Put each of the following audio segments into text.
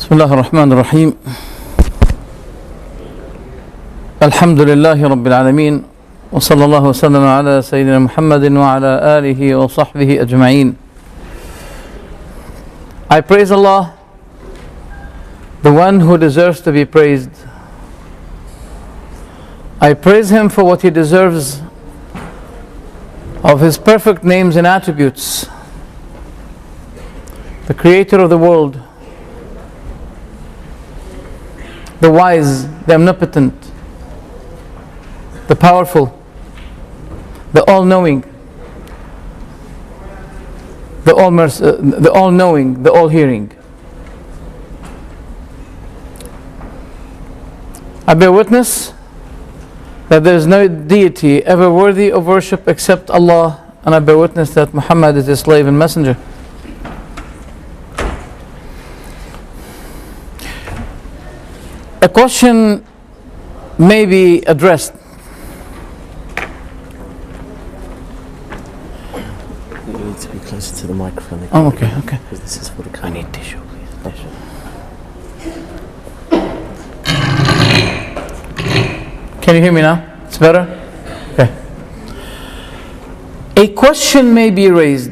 بسم الله الرحمن الرحيم الحمد لله رب العالمين وصلى الله وسلم على سيدنا محمد وعلى آله وصحبه أجمعين. I praise Allah, the one who deserves to be praised. I praise Him for what He deserves of His perfect names and attributes, the Creator of the world, the wise, the omnipotent, the powerful, the all-knowing, the all-knowing, the all-hearing. I bear witness that there is no deity ever worthy of worship except Allah, and I bear witness that Muhammad is His slave and messenger. A question may be addressed. You need to be closer to the microphone again. Oh, okay. Because this is for the camera. I need tissue, please. Tissue. Can you hear me now? It's better? Okay. A question may be raised.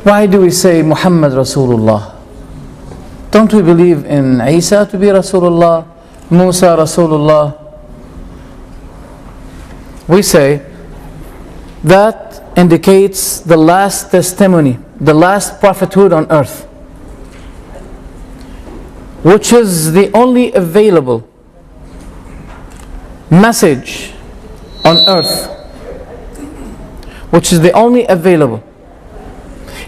Why do we say Muhammad Rasulullah? Don't we believe in Isa to be Rasulullah, Musa Rasulullah? We say that indicates the last testimony, the last prophethood on earth, which is the only available message on earth, which is the only available.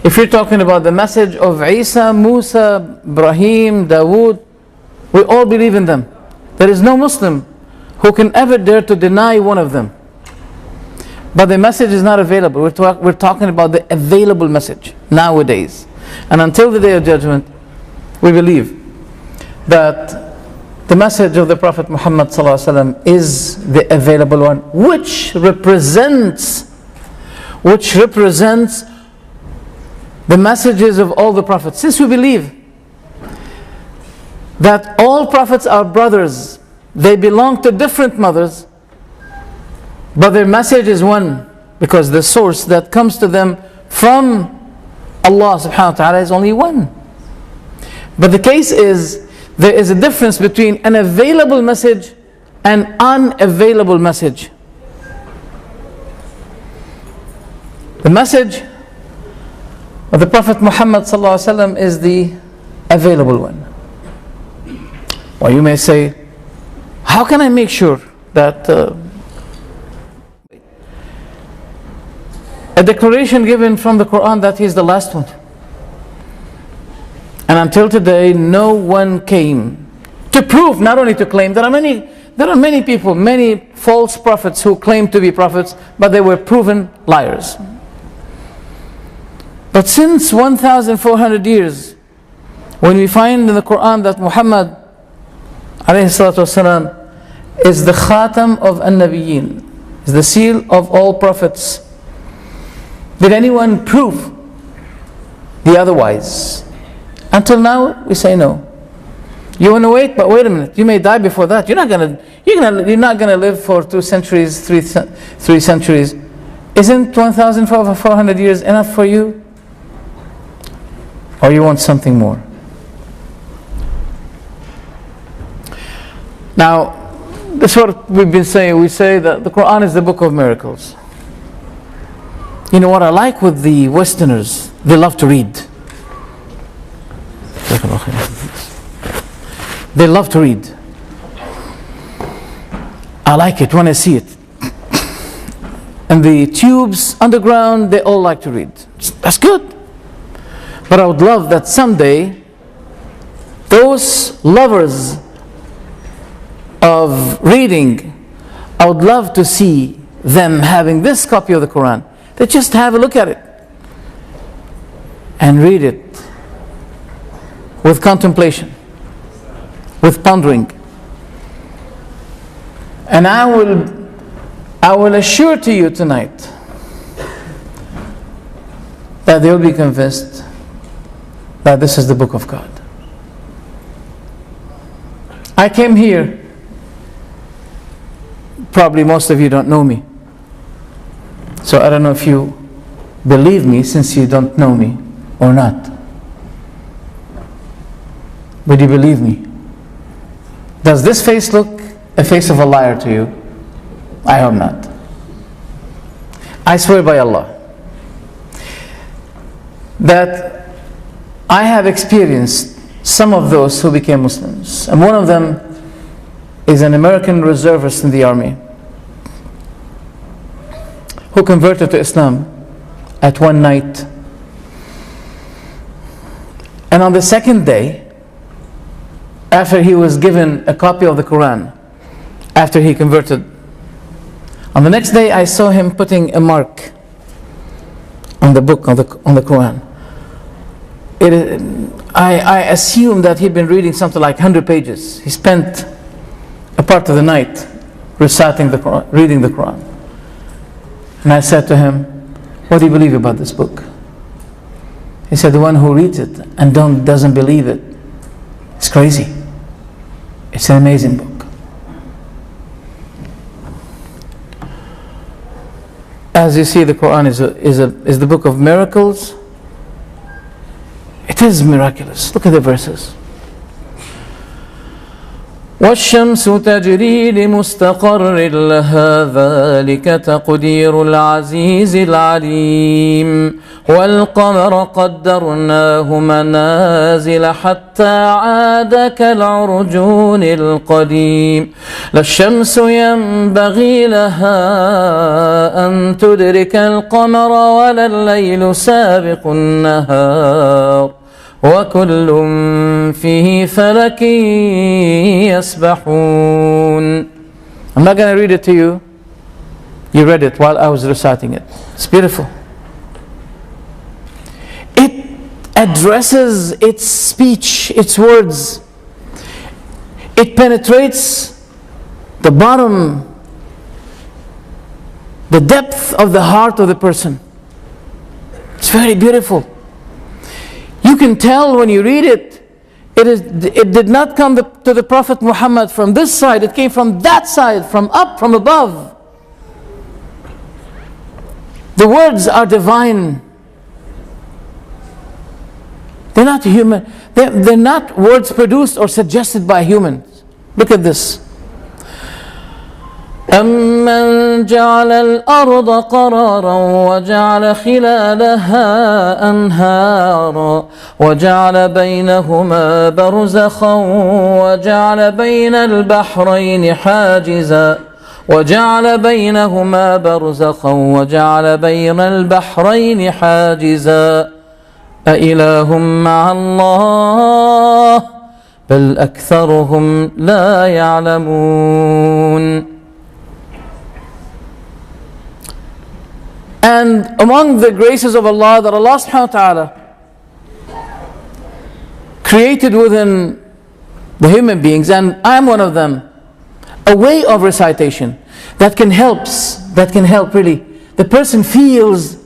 If you're talking about the message of Isa, Musa, Ibrahim, Dawood, we all believe in them. There is no Muslim who can ever dare to deny one of them. But the message is not available. We're talking about the available message nowadays. And until the Day of Judgment, we believe that the message of the Prophet Muhammad ﷺ is the available one, which represents the messages of all the prophets. Since we believe that all prophets are brothers, they belong to different mothers, but their message is one, because the source that comes to them from Allah subhanahu wa ta'ala is only one. But the case is, there is a difference between an available message and unavailable message. The message of the Prophet Muhammad ﷺ is the available one. Or you may say, how can I make sure that a declaration given from the Quran that he is the last one? And until today, no one came to prove, not only to claim. There are many people, many false prophets who claim to be prophets, but they were proven liars. But since 1,400 years, when we find in the Quran that Muhammad ﷺ is the Khatam of An-Nabiyyin, is the seal of all prophets, did anyone prove the otherwise? Until now, we say no. You want to wait? But wait a minute, you may die before that. You're not going to live for 2 centuries, 3 centuries. Isn't 1,400 years enough for you? Or you want something more? Now, this is what we've been saying. We say that the Quran is the book of miracles. You know what I like with the Westerners? They love to read. They love to read. I like it when I see it. And the tubes underground, they all like to read. That's good. But I would love that someday those lovers of reading, I would love to see them having this copy of the Quran. They just have a look at it and read it with contemplation, with pondering. And I will assure to you tonight that they'll be convinced that this is the book of God. I came here, probably most of you don't know me, so I don't know if you believe me since you don't know me or not. Would you believe me? Does this face look a face of a liar to you? I hope not. I swear by Allah that I have experienced some of those who became Muslims, and one of them is an American reservist in the army who converted to Islam at one night, and on the second day, after he was given a copy of the Quran, after he converted, on the next day I saw him putting a mark on the book, on the Quran. I assumed that he'd been reading something like 100 pages. He spent a part of the night reciting the Quran, reading the Quran. And I said to him, what do you believe about this book? He said, the one who reads it and doesn't believe it is crazy. It's an amazing book. As you see, the Quran is the book of miracles. It is miraculous. Look at the verses. والشمس تجري لمستقر لها ذلك تقدير العزيز العليم والقمر قدرناه منازل حتى عاد كالعرجون القديم لا الشمس ينبغي لها أن تدرك القمر ولا الليل سابق النهار وكل فيه فلك يسبحون. I'm not going to read it to you. You read it while I was reciting it. It's beautiful. It addresses its speech, its words. It penetrates the bottom, the depth of the heart of the person. It's very beautiful. You can tell when you read it, it did not come to the Prophet Muhammad from this side, it came from that side, from up, from above. The words are divine. They're not human. They're not words produced or suggested by humans. Look at this. أَمَّنْ جَعَلَ الْأَرْضَ قَرَارًا وَجَعَلَ خِلَالَهَا أَنْهَارًا وَجَعَلَ بَيْنَهُمَا بَرْزَخًا وَجَعَلَ بَيْنَ الْبَحْرَيْنِ حَاجِزًا وَجَعَلَ بَيْنَهُمَا بَرْزَخًا وَجَعَلَ بَيْنَ الْبَحْرَيْنِ حَاجِزًا أَإِلَهٌ مَّعَ اللَّهِ بَلْ أَكْثَرُهُمْ لَا يَعْلَمُونَ. And among the graces of Allah that Allah subhanahu wa ta'ala created within the human beings, and I'm one of them, a way of recitation that can help really. The person feels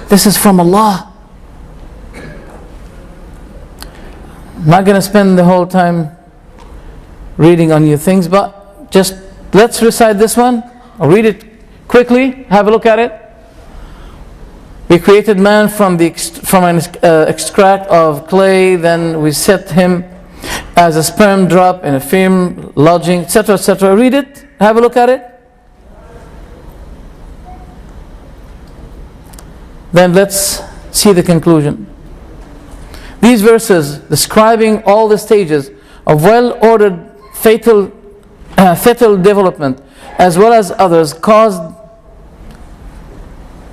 this is from Allah. I'm not going to spend the whole time reading on your things, but just let's recite this one. I'll read it quickly, have a look at it. We created man from an extract of clay, then we set him as a sperm drop in a firm lodging, etc., etc. Read it, have a look at it. Then let's see the conclusion. These verses describing all the stages of well-ordered fetal development as well as others caused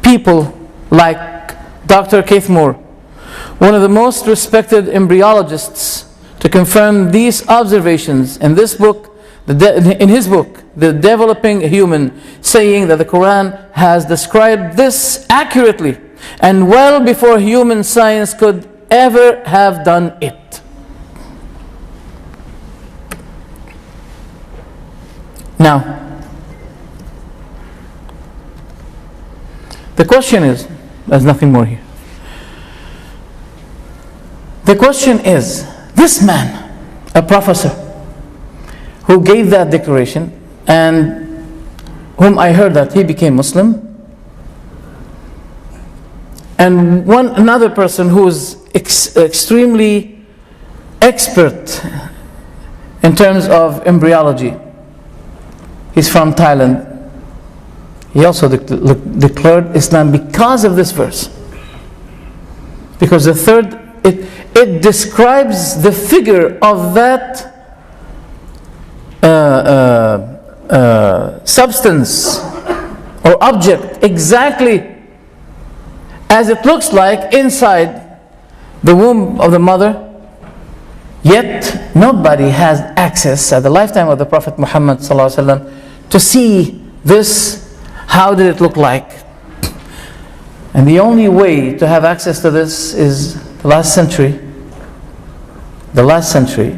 people like Dr. Keithmore, one of the most respected embryologists, to confirm these observations in this book, in his book, The Developing Human, saying that the Quran has described this accurately and well before human science could ever have done it. Now, the question is, there's nothing more here. The question is, this man, a professor, who gave that declaration, and whom I heard that he became Muslim, and another person who's extremely expert in terms of embryology. He's from Thailand. He also declared Islam because of this verse. Because the third, it describes the figure of that substance or object exactly as it looks like inside the womb of the mother. Yet nobody has access at the lifetime of the Prophet Muhammad ﷺ to see this. How did it look like? And the only way to have access to this is the last century. The last century,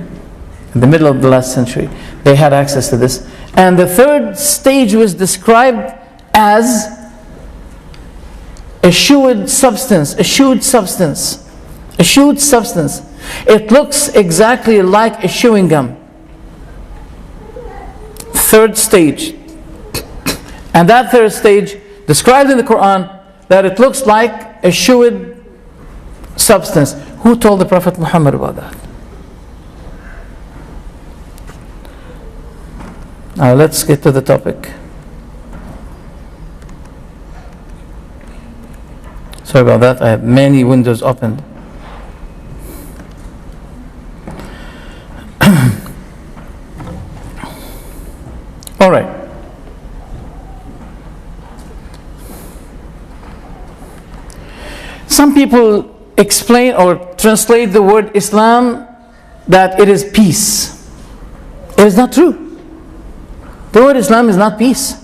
in the middle of the last century, they had access to this. And the third stage was described as a shewed substance, a shewed substance, a shewed substance. It looks exactly like a chewing gum. Third stage. And that third stage, described in the Quran, that it looks like a shewed substance. Who told the Prophet Muhammad about that? Now let's get to the topic. Sorry about that, I have many windows opened. All right. Some people explain or translate the word Islam that it is peace. It is not true. The word Islam is not peace.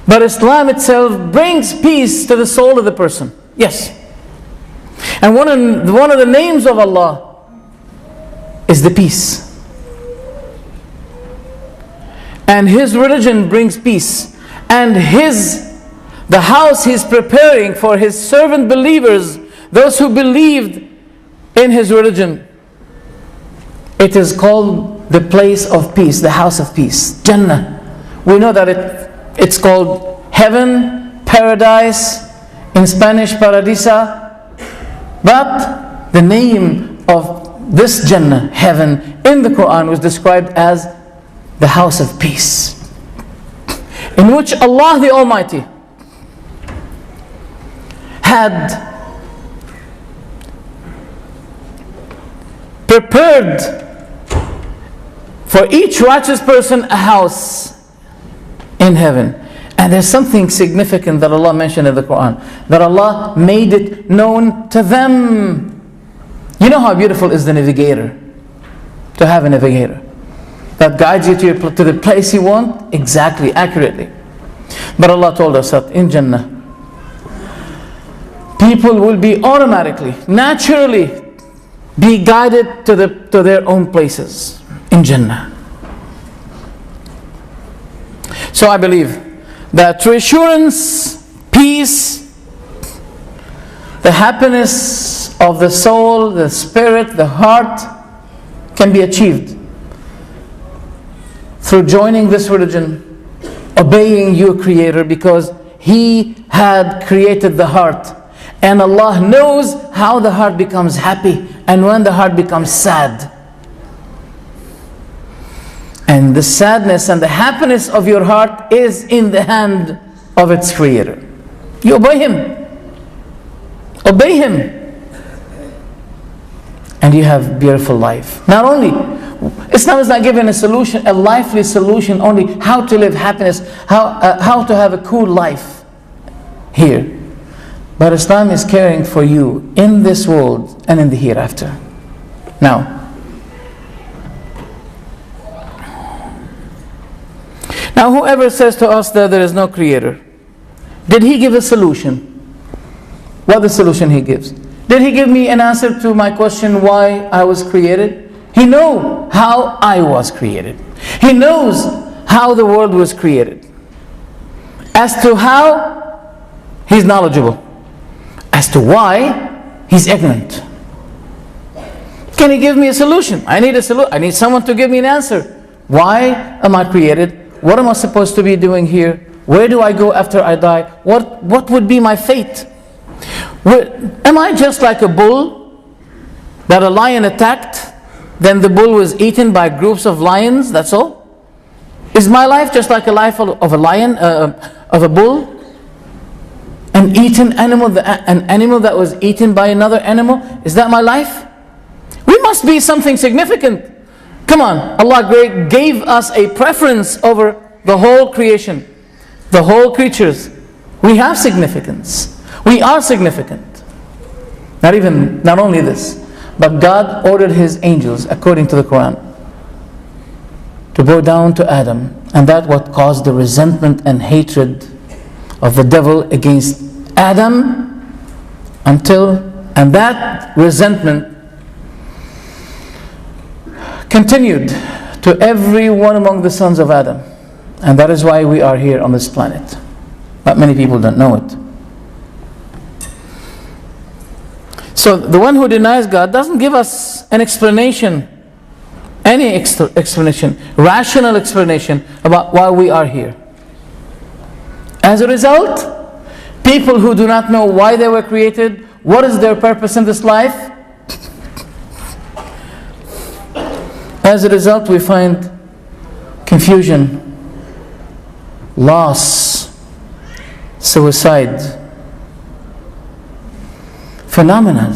But Islam itself brings peace to the soul of the person. Yes. And one of the names of Allah is the peace. And His religion brings peace. And the house He's preparing for His servant believers, those who believed in His religion, it is called the place of peace, the house of peace, Jannah. We know that it's called heaven, paradise, in Spanish paradisa. But the name of this Jannah, heaven, in the Quran was described as the house of peace, in which Allah the Almighty had prepared for each righteous person a house in heaven. And there's something significant that Allah mentioned in the Quran, that Allah made it known to them. You know how beautiful is the navigator, to have a navigator that guides you to the place you want exactly, accurately. But Allah told us that in Jannah, people will be automatically, naturally be guided to their own places in Jannah. So I believe that true assurance, peace, the happiness of the soul, the spirit, the heart can be achieved through joining this religion, obeying your Creator, because He had created the heart. And Allah knows how the heart becomes happy and when the heart becomes sad. And the sadness and the happiness of your heart is in the hand of its Creator. You obey Him. Obey Him. And you have beautiful life. Not only, Islam is not giving a solution, a lively solution, only how to live happiness, how to have a cool life here. But Islam is caring for you in this world and in the hereafter. Now whoever says to us that there is no Creator, did he give a solution? What the solution he gives? Did he give me an answer to my question why I was created? He knows how I was created. He knows how the world was created. As to how, he's knowledgeable. As to why, he's ignorant. Can He give me a solution? I need a solution. I need someone to give me an answer. Why am I created? What am I supposed to be doing here? Where do I go after I die? What would be my fate? Am I just like a bull that a lion attacked, then the bull was eaten by groups of lions, that's all? Is my life just like a life of a lion, of a bull? An animal that was eaten by another animal? Is that my life? We must be something significant. Come on, Allah gave us a preference over the whole creation, the whole creatures. We have significance. We are significant. Not only this, but God ordered His angels, according to the Quran, to go down to Adam, and that what caused the resentment and hatred of the devil against Adam, and that resentment continued to everyone among the sons of Adam. And that is why we are here on this planet. But many people don't know it. So the one who denies God doesn't give us an explanation, any explanation, rational explanation about why we are here. As a result, people who do not know why they were created, what is their purpose in this life, as a result we find confusion, loss, suicide, phenomena.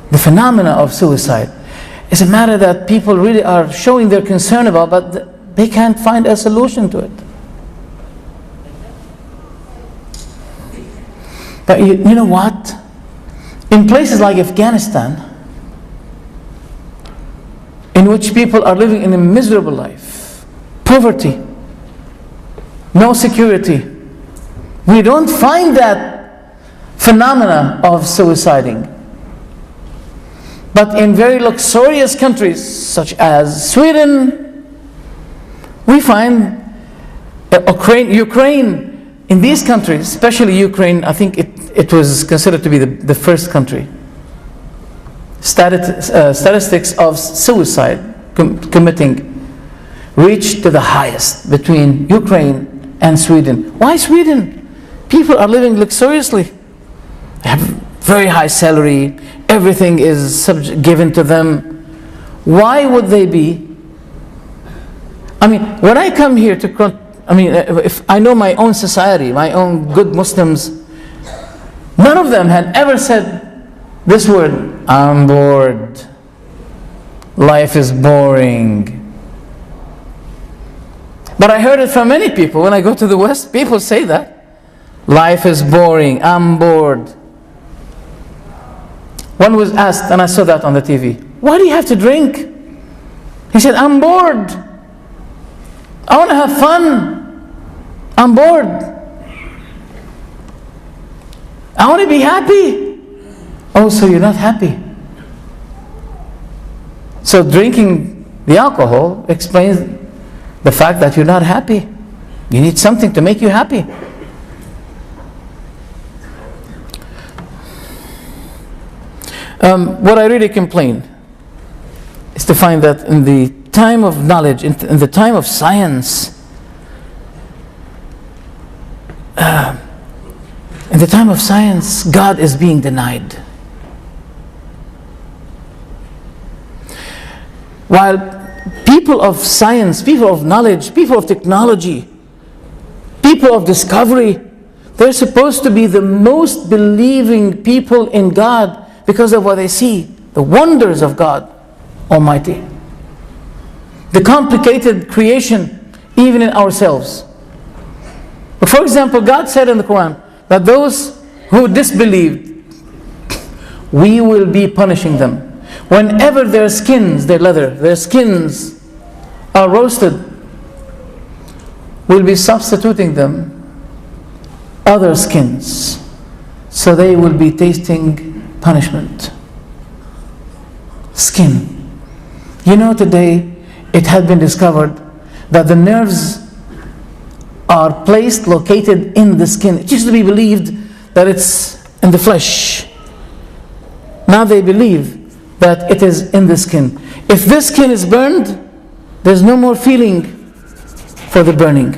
The phenomena of suicide is a matter that people really are showing their concern about, but they can't find a solution to it. But you know what? In places like Afghanistan, in which people are living in a miserable life, poverty, no security, we don't find that phenomena of suiciding. But in very luxurious countries such as Sweden, we find Ukraine. In these countries, especially Ukraine, I think it was considered to be the first country. Statistics of suicide committing reached to the highest between Ukraine and Sweden. Why Sweden? People are living luxuriously. They have very high salary. Everything is given to them. Why would they be? I mean, when I come here if I know my own society, my own good Muslims, none of them had ever said this word, I'm bored, life is boring. But I heard it from many people. When I go to the West, people say that. Life is boring, I'm bored. One was asked, and I saw that on the TV, why do you have to drink? He said, I'm bored. I want to have fun. I'm bored. I want to be happy. Oh, so you're not happy. So drinking the alcohol explains the fact that you're not happy. You need something to make you happy. What I really complain is to find that in the time of knowledge, in the time of science, in the time of science, God is being denied. While people of science, people of knowledge, people of technology, people of discovery, they're supposed to be the most believing people in God because of what they see, the wonders of God Almighty, the complicated creation, even in ourselves. But for example, God said in the Quran that those who disbelieved, we will be punishing them. Whenever their skins, their leather, their skins are roasted, we'll be substituting them other skins, so they will be tasting punishment. Skin. You know, today it had been discovered that the nerves are located in the skin. It used to be believed that it's in the flesh. Now they believe that it is in the skin. If this skin is burned, there's no more feeling for the burning.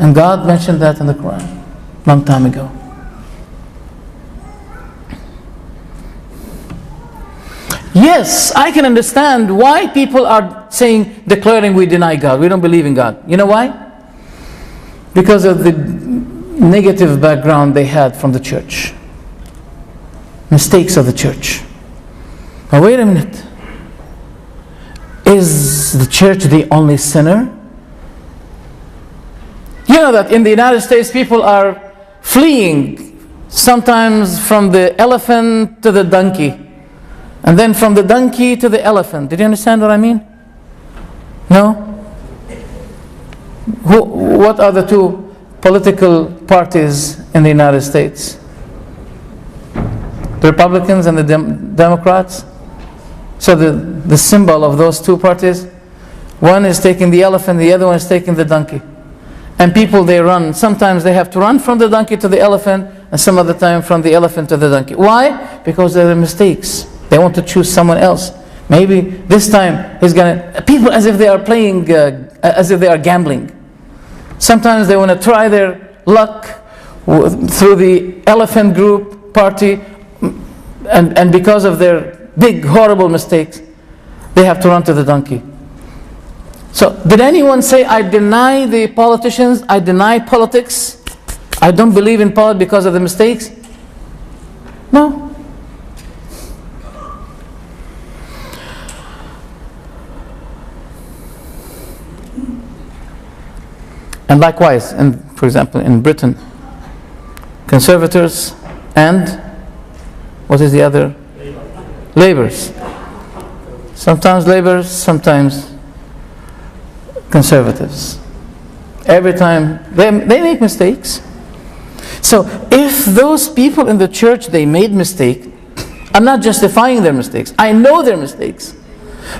And God mentioned that in the Quran long time ago. Yes, I can understand why people are saying, declaring we deny God, we don't believe in God. You know why? Because of the negative background they had from the church. Mistakes of the church. Now wait a minute. Is the church the only sinner? You know that in the United States people are fleeing sometimes from the elephant to the donkey, and then from the donkey to the elephant. Did you understand what I mean? No? What are the two political parties in the United States? The Republicans and the Democrats. So the symbol of those two parties, one is taking the elephant, the other one is taking the donkey. And people, they run. Sometimes they have to run from the donkey to the elephant, and some other time from the elephant to the donkey. Why? Because there are mistakes. They want to choose someone else. Maybe this time he's gonna. People as if they are playing, as if they are gambling. Sometimes they want to try their luck through the elephant group party, and because of their big horrible mistakes, they have to run to the donkey. So, did anyone say, I deny the politicians, I deny politics, I don't believe in politics because of the mistakes? No. And likewise, for example, in Britain, conservators and, what is the other? Labours. Sometimes Labours, sometimes conservatives. Every time they make mistakes. So if those people in the church, they made mistakes, I'm not justifying their mistakes. I know their mistakes.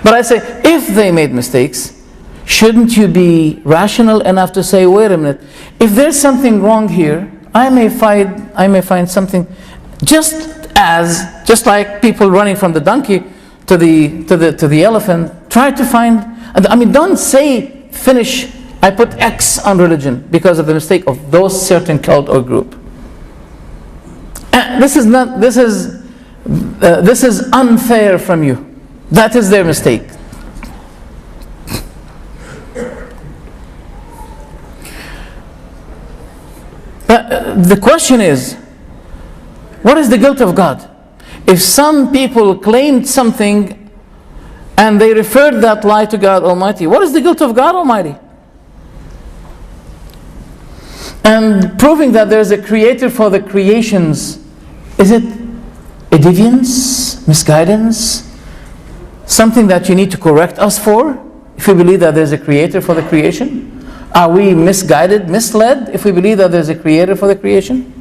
But I say, if they made mistakes, shouldn't you be rational enough to say, wait a minute, if there's something wrong here, I may find something, just like people running from the donkey to the elephant, try to find, I mean, don't say, finish, I put X on religion because of the mistake of those certain cult or group. This is unfair from you. That is their mistake. The question is, what is the guilt of God? If some people claimed something and they referred that lie to God Almighty, what is the guilt of God Almighty? And proving that there is a creator for the creations, is it a deviance, misguidance, something that you need to correct us for, if we believe that there's a creator for the creation? Are we misguided, misled, if we believe that there's a creator for the creation?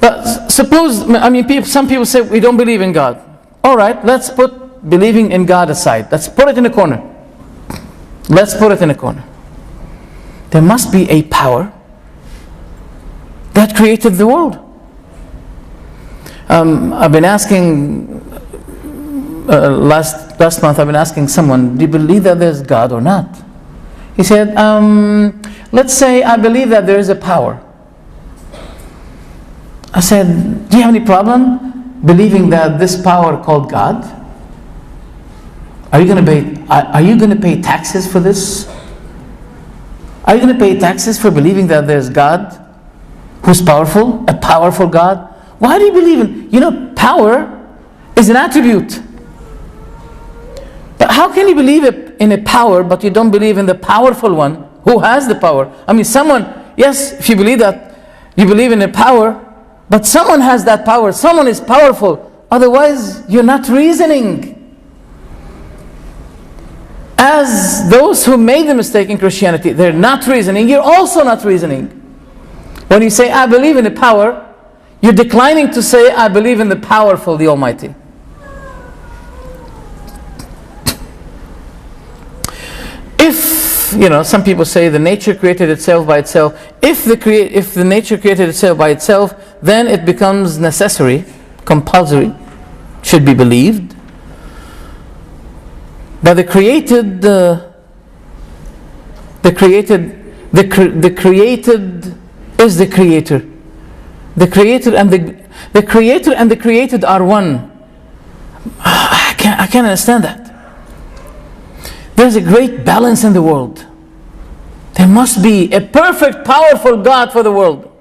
But suppose, some people say we don't believe in God. All right, let's put believing in God aside. Let's put it in a corner. Let's put it in a corner. There must be a power that created the world. I've been asking, last month I've been asking someone, do you believe that there's God or not? He said, let's say I believe that there is a power. I said, do you have any problem believing that this power called God? Are you going to pay taxes for this? Are you going to pay taxes for believing that there's God who's powerful, a powerful God? Why do you believe in, power is an attribute. But how can you believe in a power but you don't believe in the powerful one who has the power? Yes, if you believe that, you believe in a power, but someone has that power, someone is powerful, otherwise you're not reasoning. As those who made the mistake in Christianity, they're not reasoning, you're also not reasoning. When you say, I believe in the power, you're declining to say, I believe in the powerful, the Almighty. If some people say the nature created itself by itself. If the nature created itself by itself, then it becomes necessary, compulsory, should be believed. But the created is the creator. The creator and the created are one. I can't understand that. There's a great balance in the world. There must be a perfect, powerful God for the world.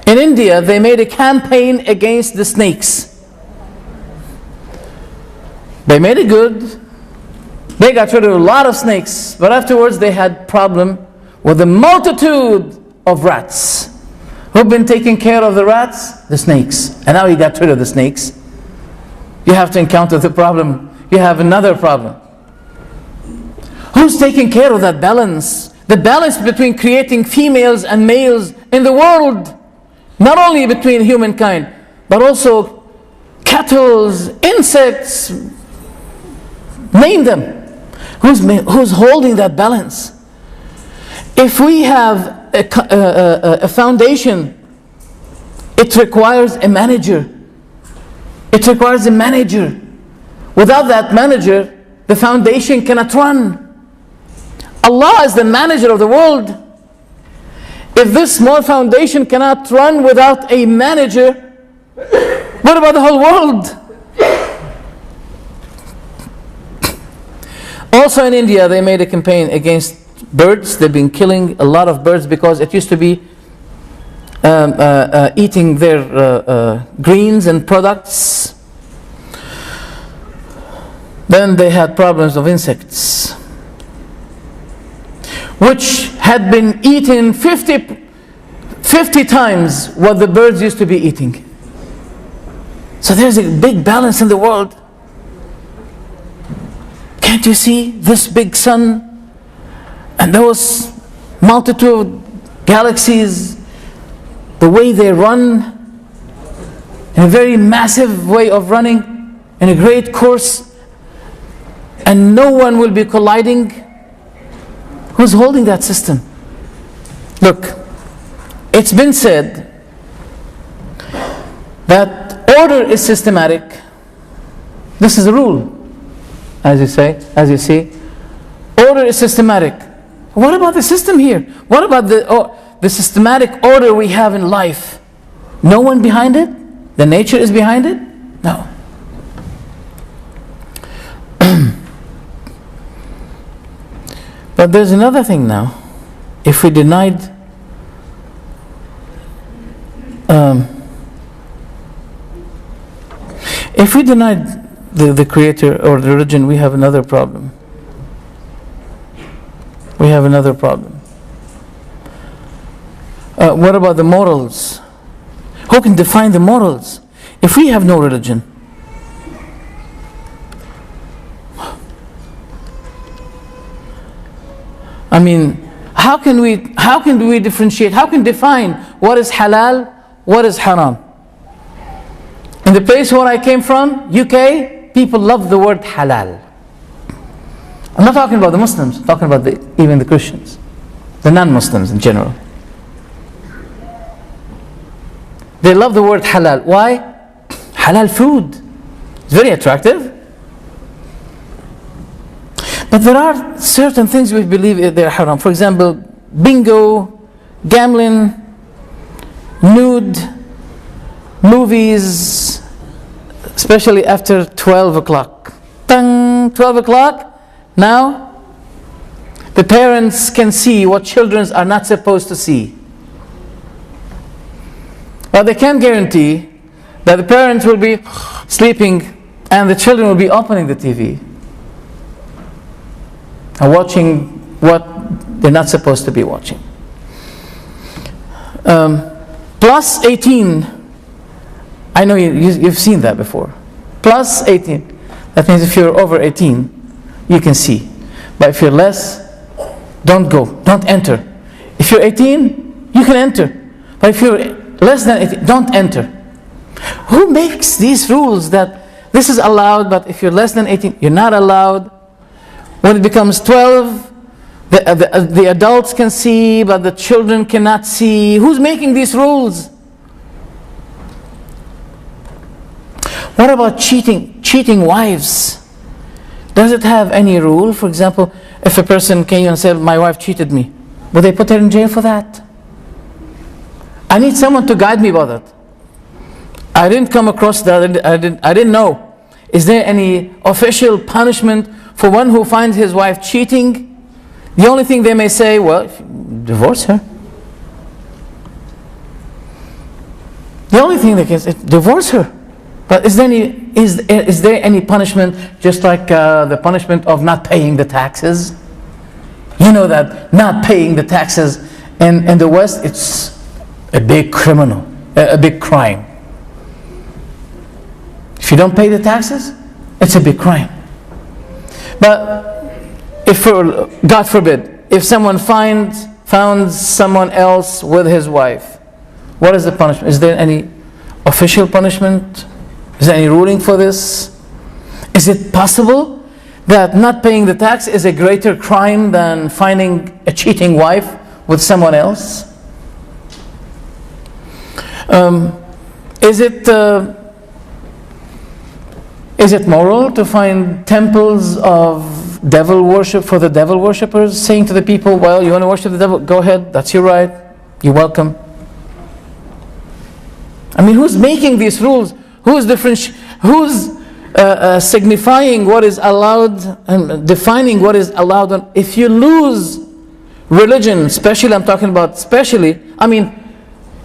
In India, they made a campaign against the snakes. They made it good. They got rid of a lot of snakes, but afterwards they had problem with a multitude of rats. Who've been taking care of the rats? The snakes. And now you got rid of the snakes. You have to encounter the problem. You have another problem. Who's taking care of that balance? The balance between creating females and males in the world. Not only between humankind, but also cattle, insects, name them. Who's holding that balance? If we have a foundation, it requires a manager. It requires a manager. Without that manager, the foundation cannot run. Allah is the manager of the world. If this small foundation cannot run without a manager, what about the whole world? Also in India, they made a campaign against birds. They've been killing a lot of birds because it used to be eating their greens and products. Then they had problems of insects, which had been eaten 50 times what the birds used to be eating. So there's a big balance in the world. Can't you see this big sun and those multitude of galaxies, the way they run, in a very massive way of running, in a great course, and no one will be colliding? Who's holding that system? Look, it's been said that order is systematic. This is a rule, as you see. Order is systematic. What about the system here? What about the systematic order we have in life? No one behind it? The nature is behind it? No. But there's another thing now. If we denied the creator or the religion, we have another problem. We have another problem. What about the morals? Who can define the morals if we have no religion? I mean, how can we differentiate? How can define what is halal, what is haram? In the place where I came from, UK, people love the word halal. I'm not talking about the Muslims, I'm talking about even the Christians, the non-Muslims in general. They love the word halal. Why? Halal food. It's very attractive. But there are certain things we believe they're haram. For example, bingo, gambling, nude, movies, especially after 12 o'clock. 12 o'clock, now the parents can see what children are not supposed to see. But they can't guarantee that the parents will be sleeping and the children will be opening the TV and watching what they're not supposed to be watching. Plus 18, I know you've seen that before. Plus 18, that means if you're over 18, you can see. But if you're less, don't go, don't enter. If you're 18, you can enter. But if you're less than 18, don't enter. Who makes these rules that this is allowed, but if you're less than 18, you're not allowed? When it becomes 12, The adults can see, but the children cannot see. Who's making these rules? What about cheating wives? Does it have any rule? For example, if a person came and said, my wife cheated me, would they put her in jail for that? I need someone to guide me about that. I didn't come across that. I didn't know. Is there any official punishment for one who finds his wife cheating? The only thing they may say, well, divorce her. The only thing they can say, divorce her. But is there any punishment, just like the punishment of not paying the taxes? You know that not paying the taxes in the West, it's a big criminal, a big crime. If you don't pay the taxes, it's a big crime. But if, God forbid, if someone found someone else with his wife, what is the punishment? Is there any official punishment? Is there any ruling for this? Is it possible that not paying the tax is a greater crime than finding a cheating wife with someone else? Is it moral to find temples of devil worship for the devil worshippers, saying to the people, well, you want to worship the devil? Go ahead, that's your right. You're welcome. I mean, who's making these rules? Who's signifying what is allowed and defining what is allowed? If you lose religion, especially, I'm talking about especially, I mean,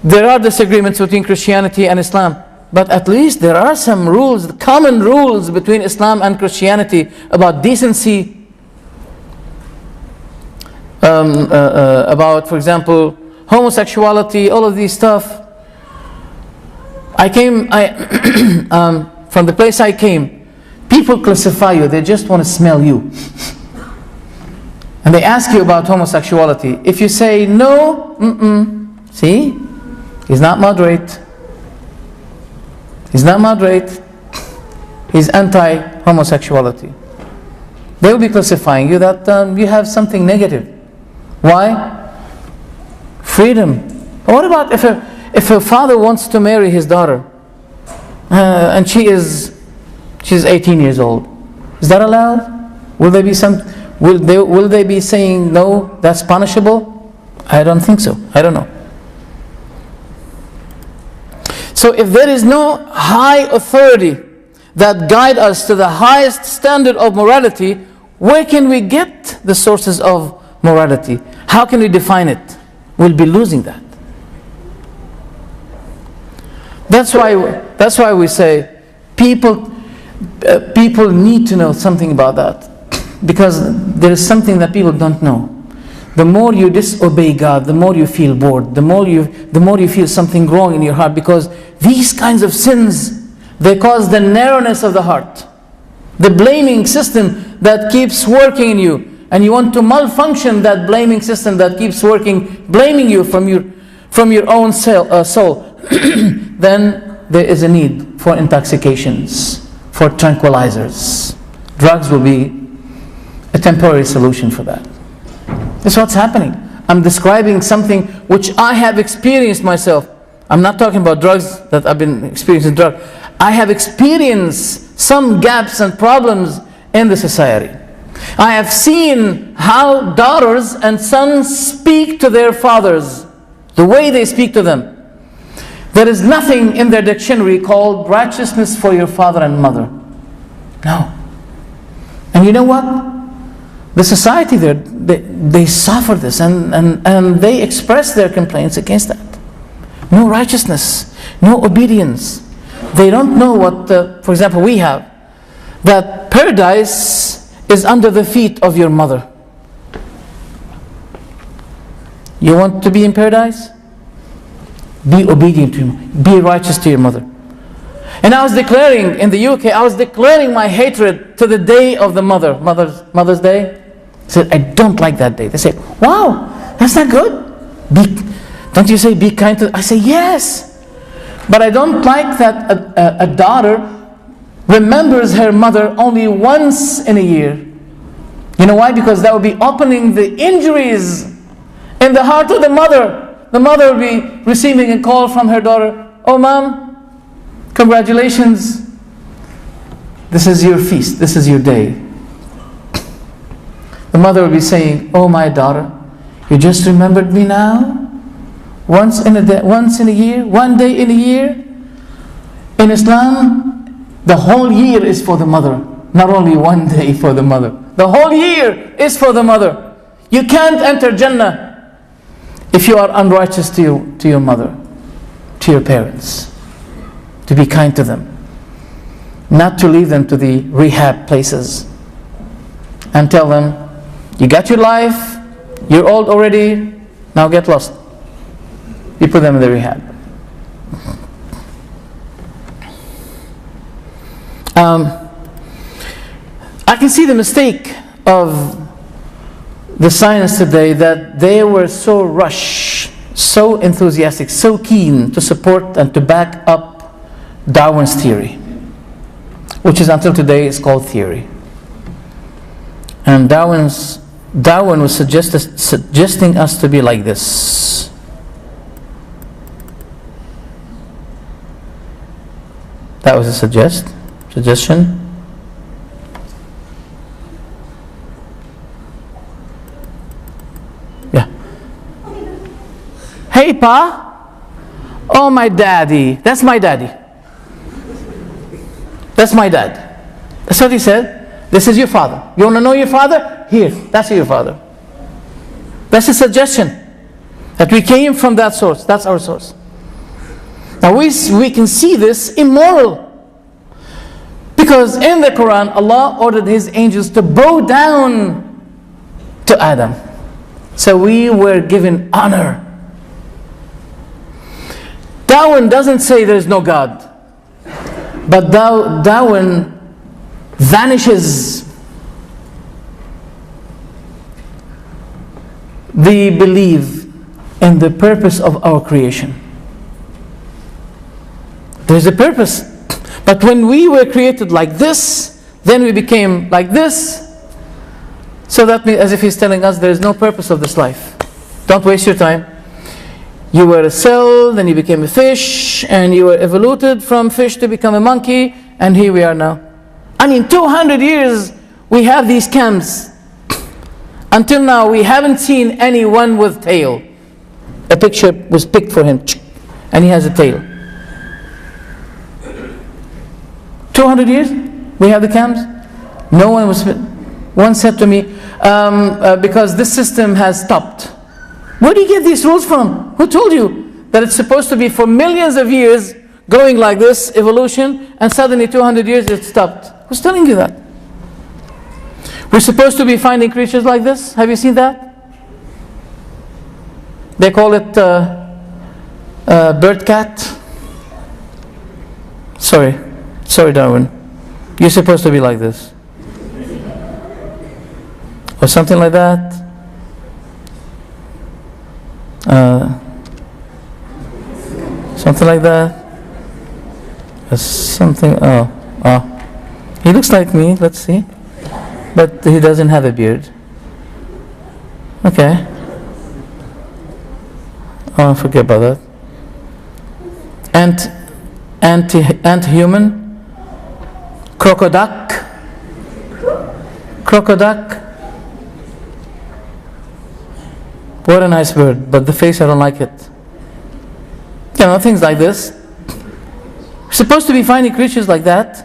there are disagreements between Christianity and Islam, but at least there are some rules, common rules between Islam and Christianity about decency, about, for example, homosexuality, all of these stuff. From the place I came, people classify you, they just want to smell you. And they ask you about homosexuality. If you say no, see, he's not moderate. He's not moderate. He's anti-homosexuality. They will be classifying you that you have something negative. Why? Freedom. What about if a father wants to marry his daughter and she's 18 years old? Is that allowed? Will they be saying no, that's punishable? I don't think so. I don't know. So if there is no high authority that guide us to the highest standard of morality, where can we get the sources of morality? How can we define it? We'll be losing that. That's why we say people need to know something about that, because there is something that people don't know. The more you disobey God, the more you feel bored, the more you feel something wrong in your heart, because these kinds of sins, they cause the narrowness of the heart, the blaming system that keeps working in you, and you want to malfunction that blaming system that keeps working, blaming you from your own soul. Then there is a need for intoxications, for tranquilizers. Drugs will be a temporary solution for that. That's what's happening. I'm describing something which I have experienced myself. I'm not talking about drugs that I've been experiencing drugs. I have experienced some gaps and problems in the society. I have seen how daughters and sons speak to their fathers, the way they speak to them. There is nothing in their dictionary called righteousness for your father and mother. No. And you know what? The society there, they suffer this and they express their complaints against that. No righteousness, no obedience. They don't know what, for example, we have, that paradise is under the feet of your mother. You want to be in paradise? Be obedient to him. Be righteous to your mother. And I was declaring, in the UK, I was declaring my hatred to the day of the Mother's Day. I said, I don't like that day. They say, wow, that's not good. Don't you say be kind to? I say, yes. But I don't like that a daughter remembers her mother only once in a year. You know why? Because that will be opening the injuries in the heart of the mother. The mother will be receiving a call from her daughter. Oh, mom, congratulations. This is your feast. This is your day. The mother will be saying, oh, my daughter, you just remembered me now? Once in a year, one day in a year. In Islam, the whole year is for the mother. Not only one day for the mother. The whole year is for the mother. You can't enter Jannah if you are unrighteous to your mother, to your parents. To be kind to them. Not to leave them to the rehab places. And tell them, you got your life, you're old already, now get lost. You put them in the rehab. I can see the mistake of the science today, that they were so rushed, so enthusiastic, so keen to support and to back up Darwin's theory, which is until today is called theory. And Darwin was suggesting us to be like this. That was a suggestion. Yeah. Hey, Pa. Oh, my daddy. That's my daddy. That's my dad. That's what he said. This is your father. You want to know your father? Here. That's your father. That's a suggestion. That we came from that source. That's our source. Now we can see this immoral. Because in the Quran, Allah ordered His angels to bow down to Adam. So we were given honor. Darwin doesn't say there is no God. But Darwin vanishes the belief in the purpose of our creation. There's a purpose. But when we were created like this, then we became like this. So that means, as if he's telling us, there is no purpose of this life. Don't waste your time. You were a cell, then you became a fish, and you were evoluted from fish to become a monkey, and here we are now. I mean, 200 years we have these camps. Until now, we haven't seen anyone with tail. A picture was picked for him, and he has a tail. 200 years we have the camps. No one was. One said to me, because this system has stopped. Where do you get these rules from? Who told you that it's supposed to be for millions of years going like this, evolution, and suddenly 200 years it stopped? Who's telling you that? We're supposed to be finding creatures like this. Have you seen that? They call it bird cat. Sorry, Darwin. You're supposed to be like this. Or something like that. Something like that. Something. He looks like me. Let's see. But he doesn't have a beard. Okay. Oh, forget about that. Ant-human. Crocoduck. What a nice bird, but the face, I don't like it. You know, things like this. We're supposed to be finding creatures like that.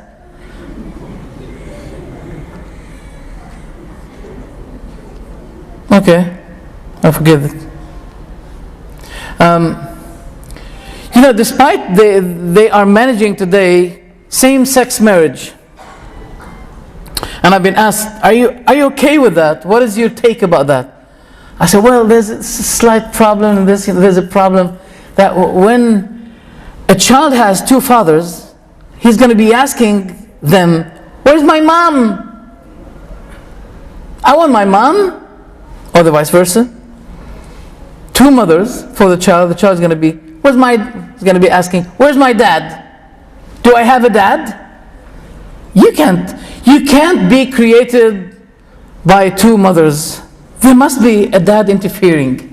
Okay, I forget it. Despite they are managing today same-sex marriage. And I've been asked, are you okay with that? What is your take about that? I said, well, there's a slight problem in this. There's a problem that when a child has two fathers, he's going to be asking them, where's my mom? I want my mom, or the vice versa. Two mothers for the child. The child's going to be, he's going to be asking, where's my dad? Do I have a dad? You can't be created by two mothers, there must be a dad interfering.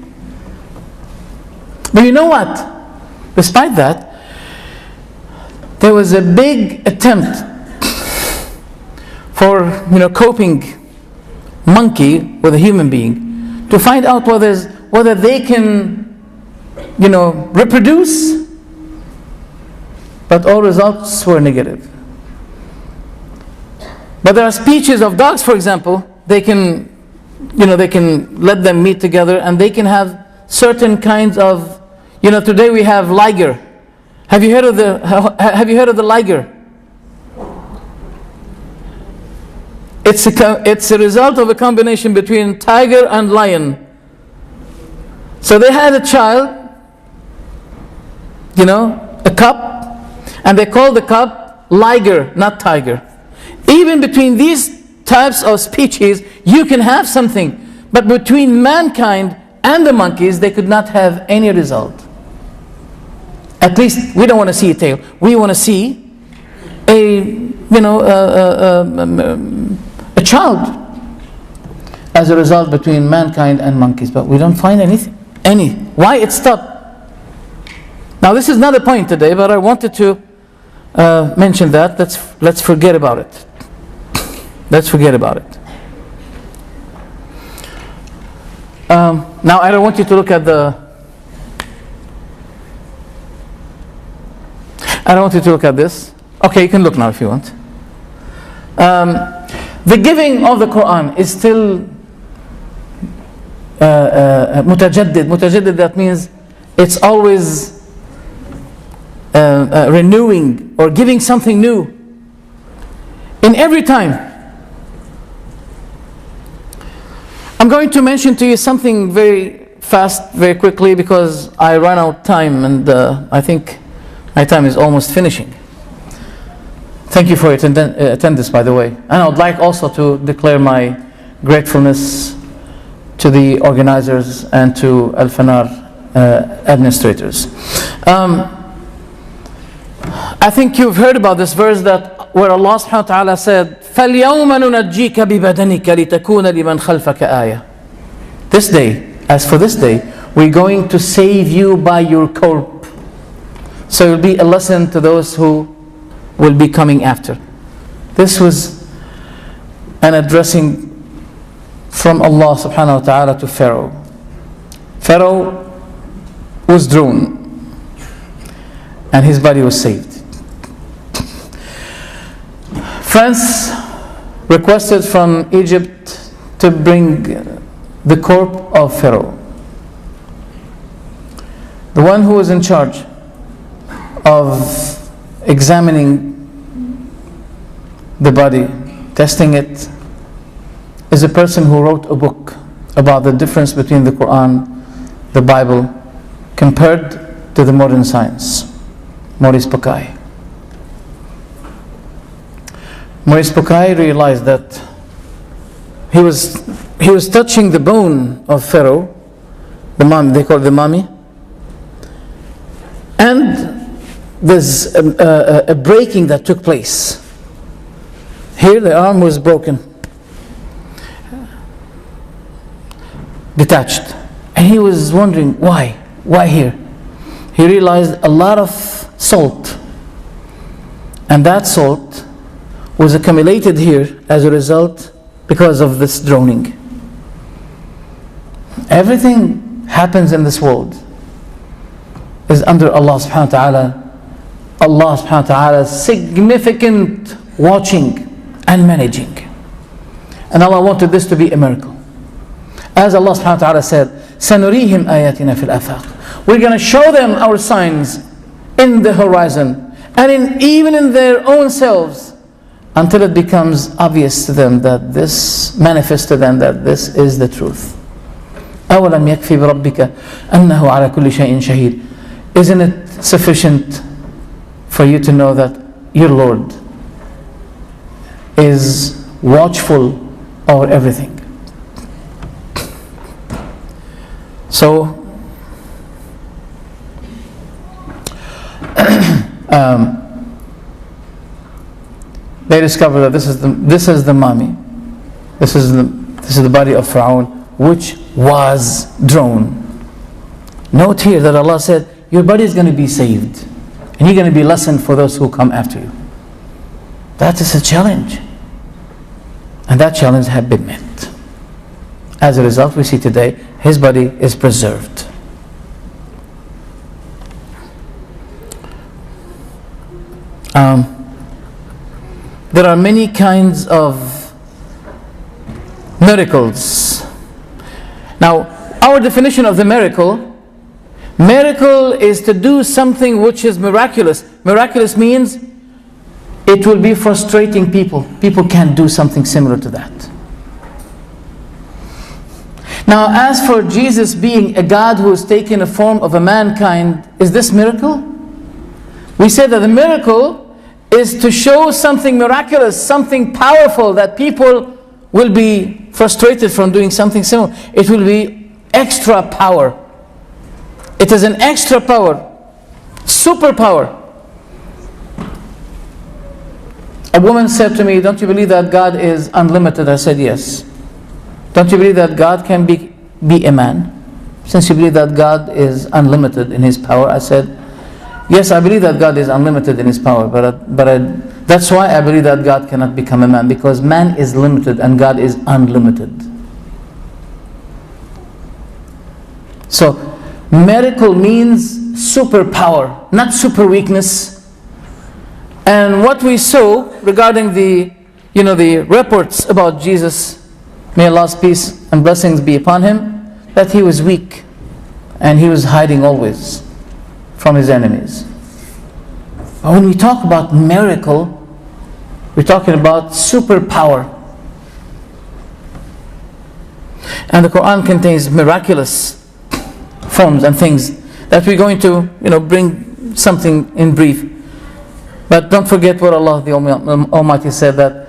But you know what? Despite that, there was a big attempt for coping monkey with a human being to find out whether they can reproduce, but all results were negative. But there are species of dogs, for example, they can let them meet together and they can have certain kinds of, today we have liger. Have you heard of the liger? It's a result of a combination between tiger and lion. So they had a child, a cub, and they called the cub liger, not tiger. Even between these types of species, you can have something, but between mankind and the monkeys, they could not have any result. At least we don't want to see a tail. We want to see a child as a result between mankind and monkeys, but we don't find anything. Why it stopped? Now this is not the point today, but I wanted to mention that. Let's forget about it. Let's forget about it. Now I don't want you to look at I don't want you to look at this. Okay, you can look now if you want. The giving of the Quran is still mutajaddid. Mutajaddid, that means it's always renewing or giving something new in every time. I'm going to mention to you something very fast, very quickly, because I ran out of time, and I think my time is almost finishing. Thank you for your attendance, by the way. And I would like also to declare my gratefulness to the organizers and to Al-Fanar administrators. I think you've heard about this verse where Allah subhanahu wa ta'ala said, فَالْيَوْمَ نُنَجِّيكَ بِبَدَنِكَ لِتَكُونَ لِمَنْ خَلْفَكَ آيَةً. This day, as for this day, we're going to save you by your corpse. So it will be a lesson to those who will be coming after. This was an addressing from Allah subhanahu wa ta'ala to Pharaoh. Pharaoh was drawn and his body was saved. France requested from Egypt to bring the corpse of Pharaoh. The one who was in charge of examining the body, testing it, is a person who wrote a book about the difference between the Quran, the Bible, compared to the modern science. Maurice Bucaille. Maurice Bucaille realized that he was touching the bone of Pharaoh, the mummy, they call it the mummy, and there's a breaking that took place. Here the arm was broken, detached, and he was wondering why here. He realized a lot of salt, and that salt was accumulated here as a result because of this droning. Everything happens in this world is under Allah subhanahu wa ta'ala. Allah subhanahu wa ta'ala's significant watching and managing. And Allah wanted this to be a miracle. As Allah subhanahu wa ta'ala said, سَنُرِيهِمْ آيَاتِنَا فِي الْآفَاقِ. We're going to show them our signs in the horizon and even in their own selves, until it becomes obvious to them that this manifests to them that this is the truth. أَوَلَمْ يَكْفِي بِرَبِّكَ أَنَّهُ عَلَى كُلِّ شَيْءٍ شَهِيدٌ. Isn't it sufficient for you to know that your Lord is watchful over everything? So they discover that this is the mummy. This is This is the body of Fir'aun, which was drawn. Note here that Allah said, your body is going to be saved. And you're going to be lesson for those who come after you. That is a challenge. And that challenge had been met. As a result, we see today, his body is preserved. There are many kinds of miracles. Now, our definition of the miracle is to do something which is miraculous. Miraculous means it will be frustrating people. People can't do something similar to that. Now, as for Jesus being a God who has taken a form of a mankind, is this miracle? We say that the miracle is to show something miraculous, something powerful, that people will be frustrated from doing something similar. It will be extra power. It is an extra power, superpower. A woman said to me, don't you believe that God is unlimited? I said, yes. Don't you believe that God can be a man? Since you believe that God is unlimited in his power, I said, yes, I believe that God is unlimited in his power, but that's why I believe that God cannot become a man, because man is limited and God is unlimited. So, miracle means superpower, not super weakness. And what we saw regarding the reports about Jesus, may Allah's peace and blessings be upon him, that he was weak and he was hiding always from his enemies. But when we talk about miracle, we're talking about superpower. And the Quran contains miraculous forms and things that we're going to bring something in brief. But don't forget what Allah the Almighty said, that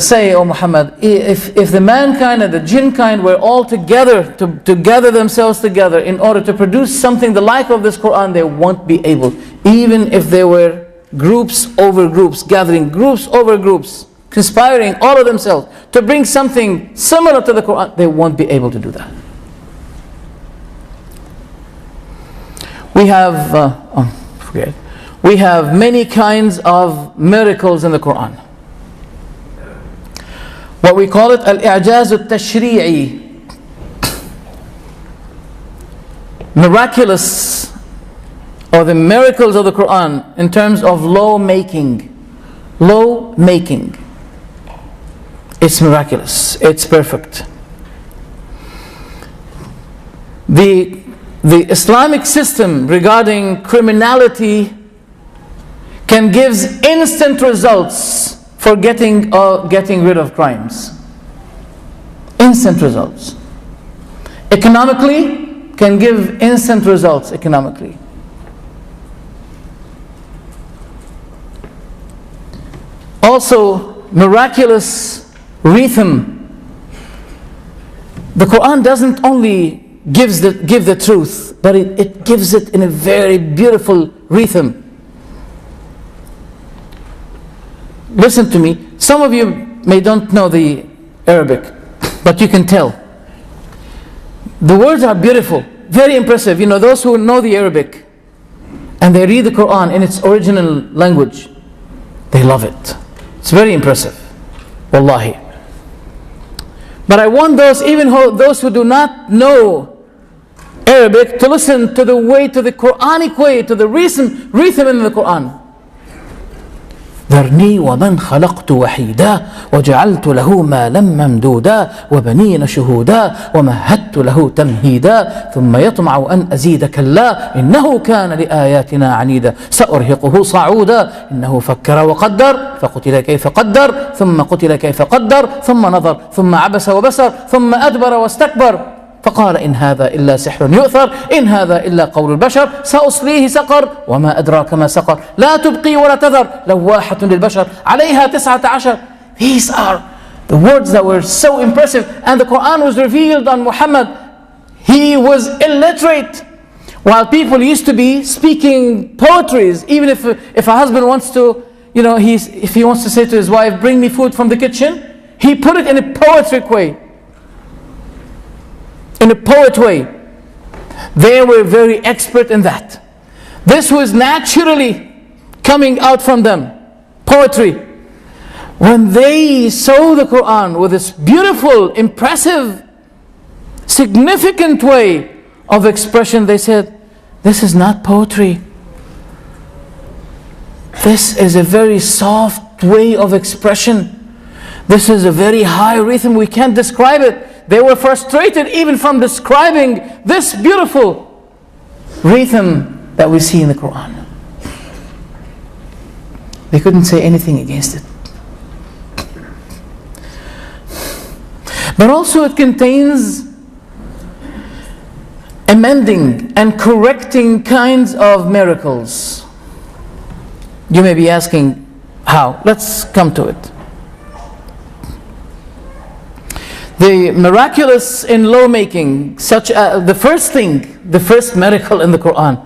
say, O Muhammad, if the mankind and the jinn kind were all together to gather themselves together in order to produce something the like of this Quran, they won't be able. Even if there were groups over groups, gathering groups over groups, conspiring all of themselves to bring something similar to the Quran, they won't be able to do that. We have many kinds of miracles in the Quran. What we call it al-i'jaz al-tashri'i, miraculous, or the miracles of the Quran in terms of law making. It's miraculous, it's perfect. The Islamic system regarding criminality can give instant results for getting rid of crimes. Instant results. Economically, can give instant results economically. Also, miraculous rhythm. The Quran doesn't only give the truth, but it gives it in a very beautiful rhythm. Listen to me. Some of you may don't know the Arabic, but you can tell. The words are beautiful, very impressive. Those who know the Arabic and they read the Quran in its original language, they love it. It's very impressive. Wallahi. But I want those who do not know Arabic to listen to the Quranic way, to the rhythm in the Quran. ذرني ومن خلقت وحيدا وجعلت له مالا ممدودا وبنين شهودا ومهدت له تمهيدا ثم يطمع أن أزيد كلا إنه كان لآياتنا عنيدا سأرهقه صعودا إنه فكر وقدر فقتل كيف قدر ثم قتل كيف قدر ثم نظر ثم عبس وبسر ثم أدبر واستكبر فقال إن هذا إلا سحر يؤثر إن هذا إلا قول البشر سأصليه سقر وما أدراك ما سقر لا تبقي ولا تذر لواحة للبشر عليها 19. These are the words that were so impressive, and the Quran was revealed on Muhammad. He was illiterate, while people used to be speaking poetries. Even if a husband wants to, if he wants to say to his wife, bring me food from the kitchen, He put it in a poetic way. In a poet way. They were very expert in that. This was naturally coming out from them. Poetry. When they saw the Quran with this beautiful, impressive, significant way of expression, they said, this is not poetry. This is a very soft way of expression. This is a very high rhythm. We can't describe it. They were frustrated even from describing this beautiful rhythm that we see in the Quran. They couldn't say anything against it. But also it contains amending and correcting kinds of miracles. You may be asking, how? Let's come to it. The miraculous in lawmaking, such as the first miracle in the Quran,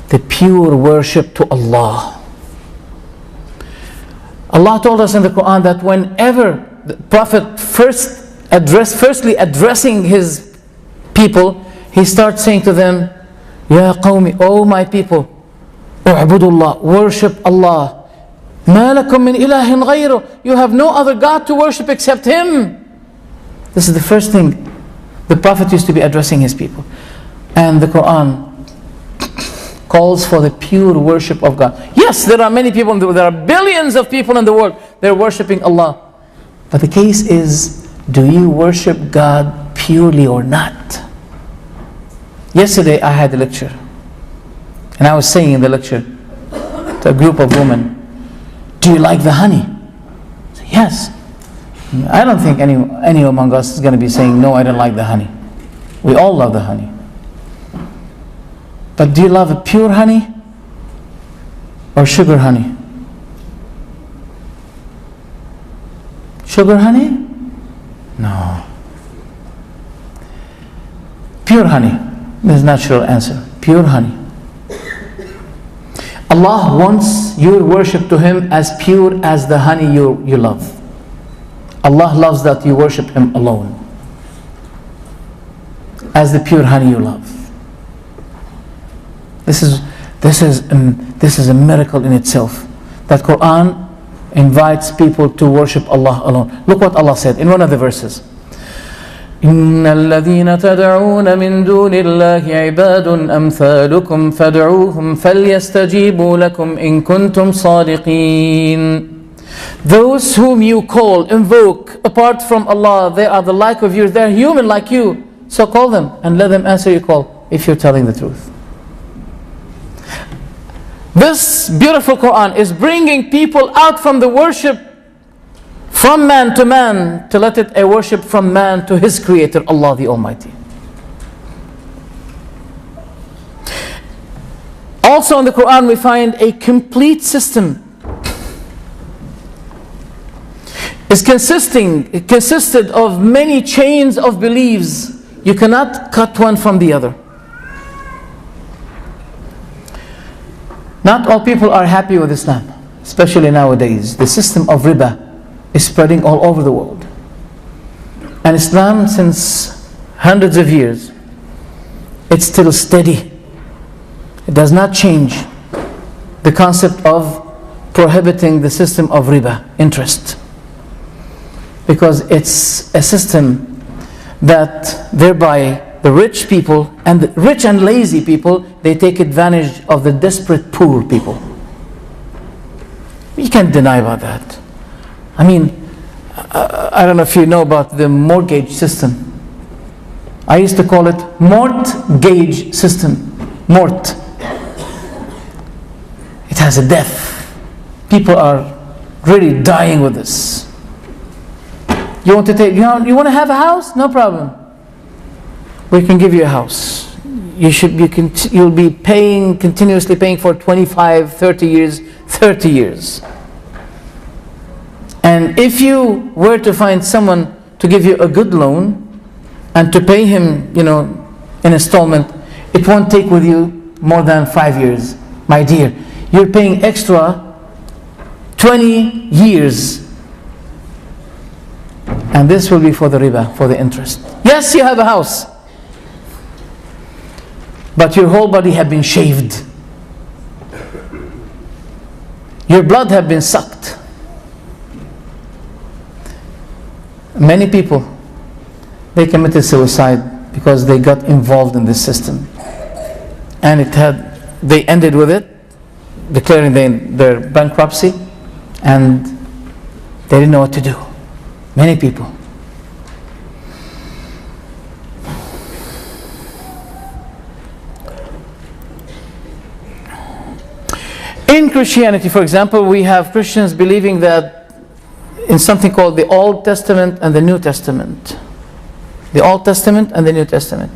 the pure worship to Allah. Allah told us in the Quran that whenever the Prophet firstly addressing his people, he starts saying to them, Ya qawmi, O my people, u'budullah, worship Allah. Ma lakum min ilahin ghayru, you have no other God to worship except Him. This is the first thing the Prophet used to be addressing his people. And the Quran calls for the pure worship of God. Yes, there are many people in the world, there are billions of people in the world, they're worshipping Allah. But the case is, do you worship God purely or not? Yesterday I had a lecture, and I was saying in the lecture to a group of women, do you like the honey? I said, yes. I don't think any among us is going to be saying, no, I don't like the honey. We all love the honey. But do you love a pure honey or sugar honey? Sugar honey? No. Pure honey. There's a natural answer. Pure honey. Allah wants your worship to Him as pure as the honey you love. Allah loves that you worship Him alone, as the pure honey you love. This is a miracle in itself, that Quran invites people to worship Allah alone. Look what Allah said in one of the verses. إن الذين تدعون من دون الله عباد أمثالكم فادعوهم فليستجيبوا لكم إن كنتم صادقين. Those whom you call, invoke apart from Allah, they are the like of you, they are human like you. So call them and let them answer your call if you're telling the truth. This beautiful Quran is bringing people out from the worship from man to let it a worship from man to his creator, Allah the Almighty. Also in the Quran we find a complete system. It consisted of many chains of beliefs. You cannot cut one from the other. Not all people are happy with Islam, especially nowadays. The system of riba is spreading all over the world. And Islam, since hundreds of years, it's still steady. It does not change the concept of prohibiting the system of riba, interest. Because it's a system that thereby the rich people and the rich and lazy people, they take advantage of the desperate poor people. You can't deny about that. I mean, I don't know if you know about the mortgage system. I used to call it mortgage system. Mort. It has a death. People are really dying with this. You want to have a house? No problem. We can give you a house. You'll be continuously paying for 25, 30 years, 30 years. And if you were to find someone to give you a good loan and to pay him, in installment, it won't take with you more than 5 years. My dear, you're paying extra 20 years And this will be for the riba, for the interest. Yes, you have a house, but your whole body have been shaved. Your blood have been sucked. Many people, they committed suicide because they got involved in this system. And they ended with it, declaring their bankruptcy, and they didn't know what to do. Many people. In Christianity, for example, we have Christians believing that in something called the Old Testament and the New Testament. The Old Testament and the New Testament.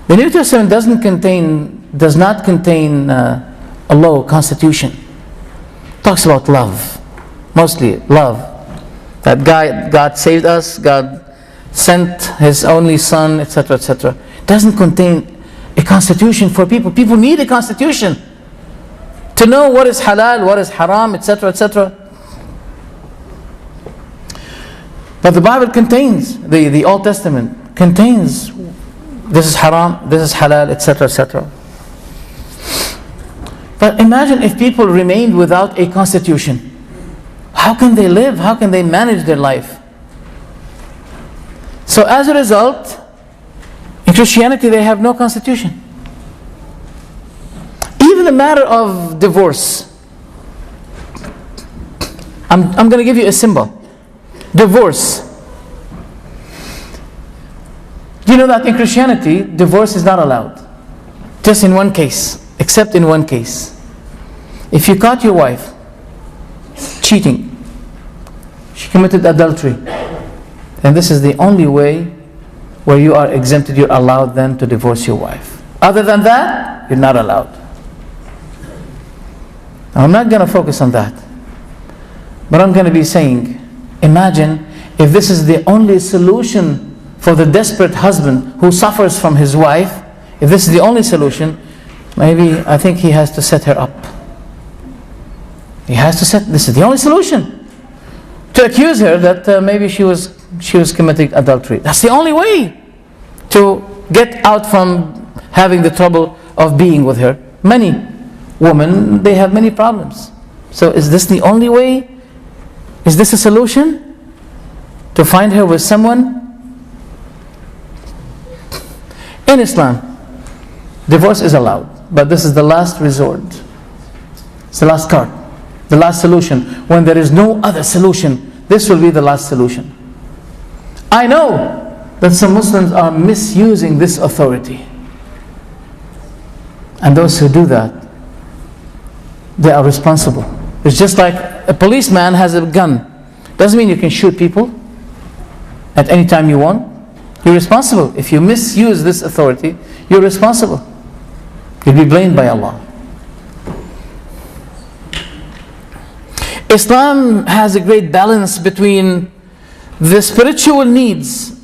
The New Testament does not contain a law, constitution. It talks about love, mostly love. That God saved us, God sent His only Son, etc., etc. It doesn't contain a constitution for people. People need a constitution to know what is halal, what is haram, etc., etc. But the Bible contains, the Old Testament contains, this is haram, this is halal, etc., etc. But imagine if people remained without a constitution. How can they live? How can they manage their life? So as a result, in Christianity they have no constitution. Even the matter of divorce. I'm going to give you a symbol. Divorce. Do you know that in Christianity, divorce is not allowed? Just in one case, except in one case. If you caught your wife cheating, she committed adultery, and this is the only way where you are exempted, you're allowed then to divorce your wife. Other than that, you're not allowed. Now, I'm not going to focus on that, but I'm going to be saying, imagine if this is the only solution for the desperate husband who suffers from his wife. If this is the only solution, maybe I think he has to set her up. This is the only solution. To accuse her that maybe she was committing adultery. That's the only way to get out from having the trouble of being with her. Many women, they have many problems. So is this the only way? Is this a solution? To find her with someone? In Islam, divorce is allowed, but this is the last resort. It's the last card, the last solution. When there is no other solution, this will be the last solution. I know that some Muslims are misusing this authority. And those who do that, they are responsible. It's just like a policeman has a gun. Doesn't mean you can shoot people at any time you want. You're responsible. If you misuse this authority, you're responsible. You'll be blamed by Allah. Islam has a great balance between the spiritual needs,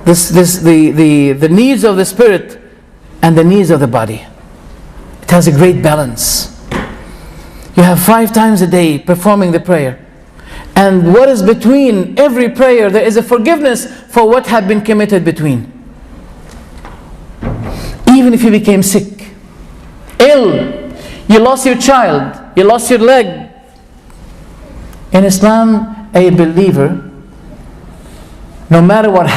the needs of the spirit, and the needs of the body. It has a great balance. You have 5 times a day performing the prayer. And what is between every prayer, there is a forgiveness for what had been committed between. Even if you became sick, ill, you lost your child, you lost your leg. In Islam, a believer, no matter what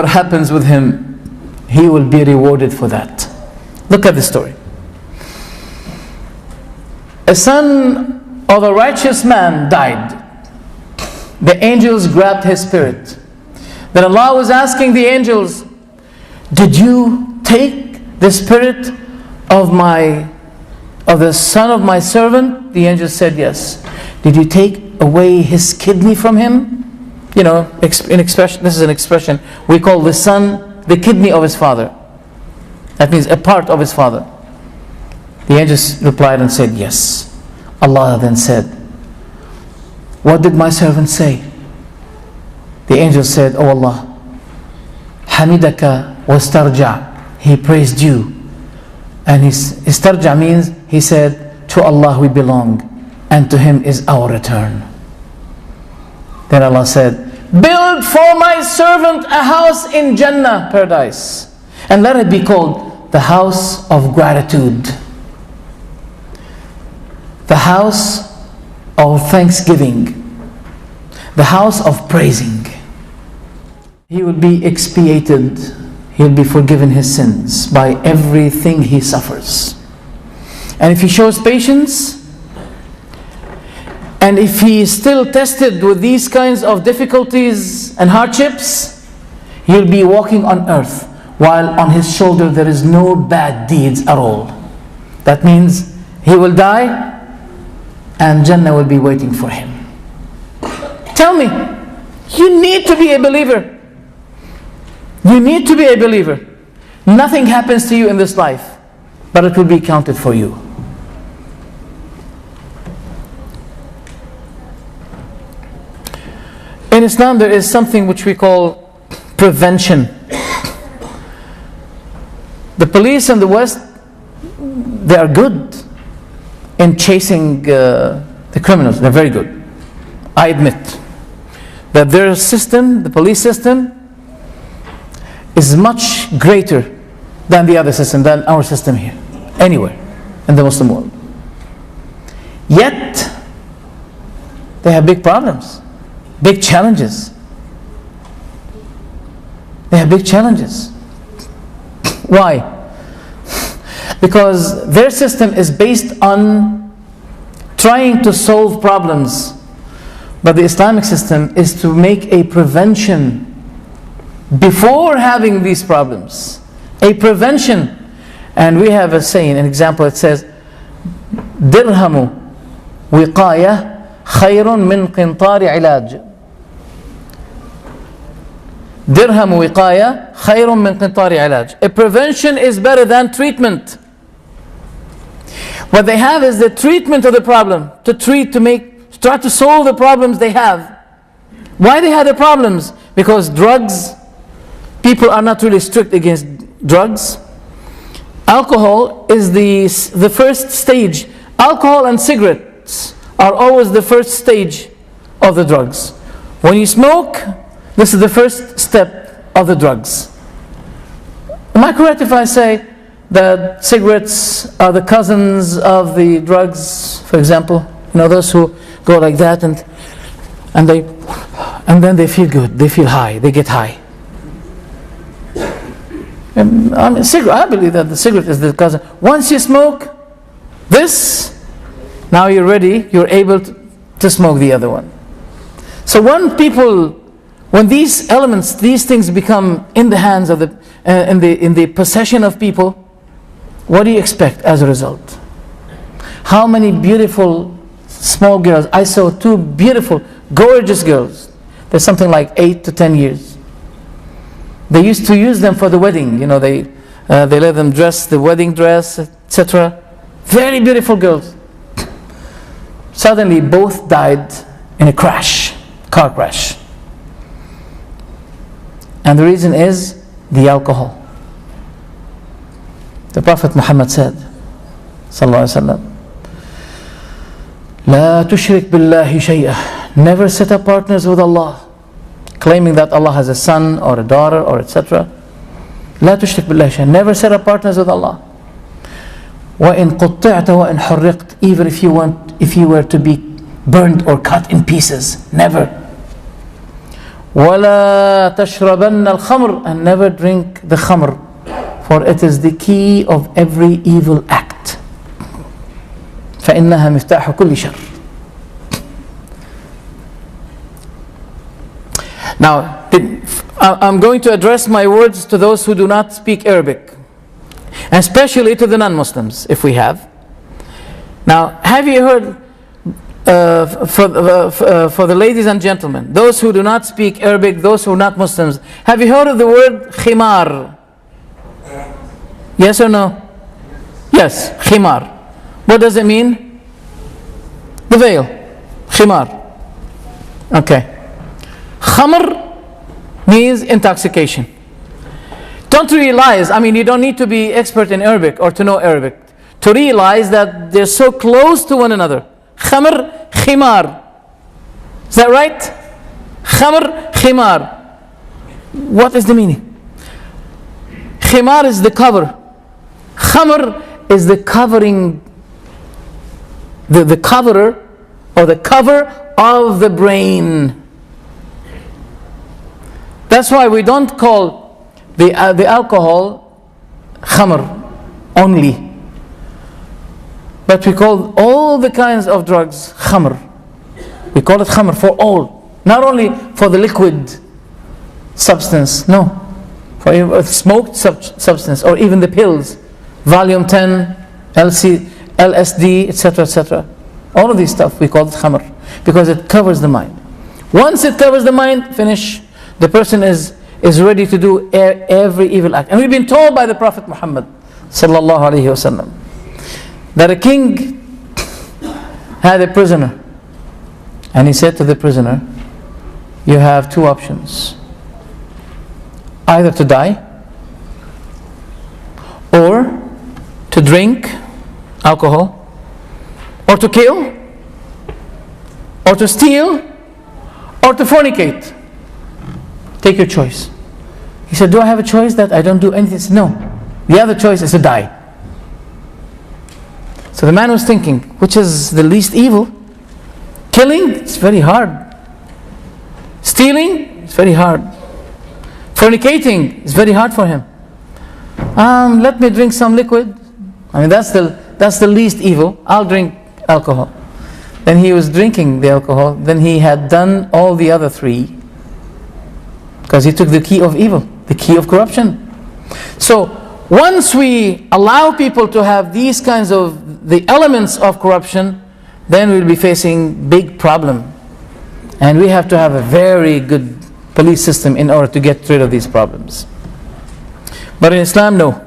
happens with him, he will be rewarded for that. Look at the story. A son of a righteous man died. The angels grabbed his spirit. Then Allah was asking the angels, did you take the spirit of the son of my servant? The angels said yes. Did you take away his kidney from him? You know, this is an expression we call the son the kidney of his father. That means a part of his father. The angels replied and said yes. Allah then said, what did my servant say? The angel said, oh Allah, Hamidaka wastarja, he praised you. And istarja means, he said, to Allah we belong, and to Him is our return. Then Allah said, build for my servant a house in Jannah, paradise, and let it be called the house of gratitude, the house of thanksgiving, the house of praising. He will be expiated, he'll be forgiven his sins by everything he suffers. And if he shows patience, and if he is still tested with these kinds of difficulties and hardships, he'll be walking on earth while on his shoulder there is no bad deeds at all. That means he will die and Jannah will be waiting for him. Tell me, you need to be a believer. You need to be a believer. Nothing happens to you in this life, but it will be counted for you. In Islam, there is something which we call prevention. The police in the West, they are good in chasing the criminals. They're very good. I admit that their system, the police system, is much greater than the other system, than our system here, anywhere in the Muslim world. Yet, they have big problems. Big challenges. They have big challenges. Why? Because their system is based on trying to solve problems. But the Islamic system is to make a prevention before having these problems. A prevention. And we have a saying, an example, it says, Dirhamu wiqaya khayrun min qintar ilaj. Dirham wiqaya khayrun min qintar ilaj. A prevention is better than treatment. What they have is the treatment of the problem, to try to solve the problems they have. Why they have the problems? Because drugs, people are not really strict against drugs. Alcohol is the first stage. Alcohol and cigarettes are always the first stage of the drugs. When you smoke, this is the first step of the drugs. Am I correct if I say that cigarettes are the cousins of the drugs, for example? You know, those who go like that and then they feel good, they feel high, they get high. And I believe that the cigarette is the cousin. Once you smoke this, now you're ready, you're able to smoke the other one. So when these elements, these things become in the hands of in the possession of people, what do you expect as a result? How many beautiful small girls? I saw two beautiful, gorgeous girls. They're something like 8 to 10 years. They used to use them for the wedding. You know, they let them dress the wedding dress, etc. Very beautiful girls. Suddenly, both died in a car crash. And the reason is the alcohol. The Prophet Muhammad said, sallallahu alaihi wasallam, "La tushrik billahi shay'ah." Never set up partners with Allah, claiming that Allah has a son or a daughter or etc. La tushrik billahi shay'ah. Never set up partners with Allah. وَإِن قُطِّعْتَ وَإِن حُرِّقْتَ. Even if you were to be burned or cut in pieces, never. وَلَا تَشْرَبَنَّ الْخَمْرِ. And never drink the khamr, for it is the key of every evil act. فَإِنَّهَا مِفْتَاحُ كُلِّ شَرٍّ. Now, I'm going to address my words to those who do not speak Arabic, and especially to the non-Muslims, if we have. Now, have you heard, for the ladies and gentlemen, those who do not speak Arabic, those who are not Muslims, have you heard of the word khimar? Yes or no? Yes, khimar. What does it mean? The veil. Khimar. Okay. Khamr means intoxication. Don't realize, you don't need to be expert in Arabic or to know Arabic to realize that they're so close to one another. Khamr, khimar. Is that right? Khamr, khimar. What is the meaning? Khimar is the cover. Khamr is the covering, the coverer, or the cover of the brain. That's why we don't call the alcohol khamr only, but we call all the kinds of drugs khamr. We call it khamr for all, not only for the liquid substance, no, for a smoked substance, or even the pills, Valium 10, LSD, etc., etc. All of these stuff we call it khamr, because it covers the mind. Once it covers the mind, finish. The person is ready to do every evil act. And we've been told by the Prophet Muhammad sallallahu alaihi wasallam that a king had a prisoner, and he said to the prisoner, you have two options: either to die, or to drink alcohol, or to kill, or to steal, or to fornicate. Take your choice. He said, do I have a choice that I don't do anything? He said, no. The other choice is to die. So the man was thinking, which is the least evil? Killing, it's very hard. Stealing, it's very hard. Fornicating, it's very hard for him. Let me drink some liquid. I mean, that's the least evil. I'll drink alcohol. Then he was drinking the alcohol. Then he had done all the other three, because he took the key of evil, the key of corruption. So once we allow people to have these kinds of the elements of corruption, then we'll be facing big problem. And we have to have a very good police system in order to get rid of these problems. But in Islam, no.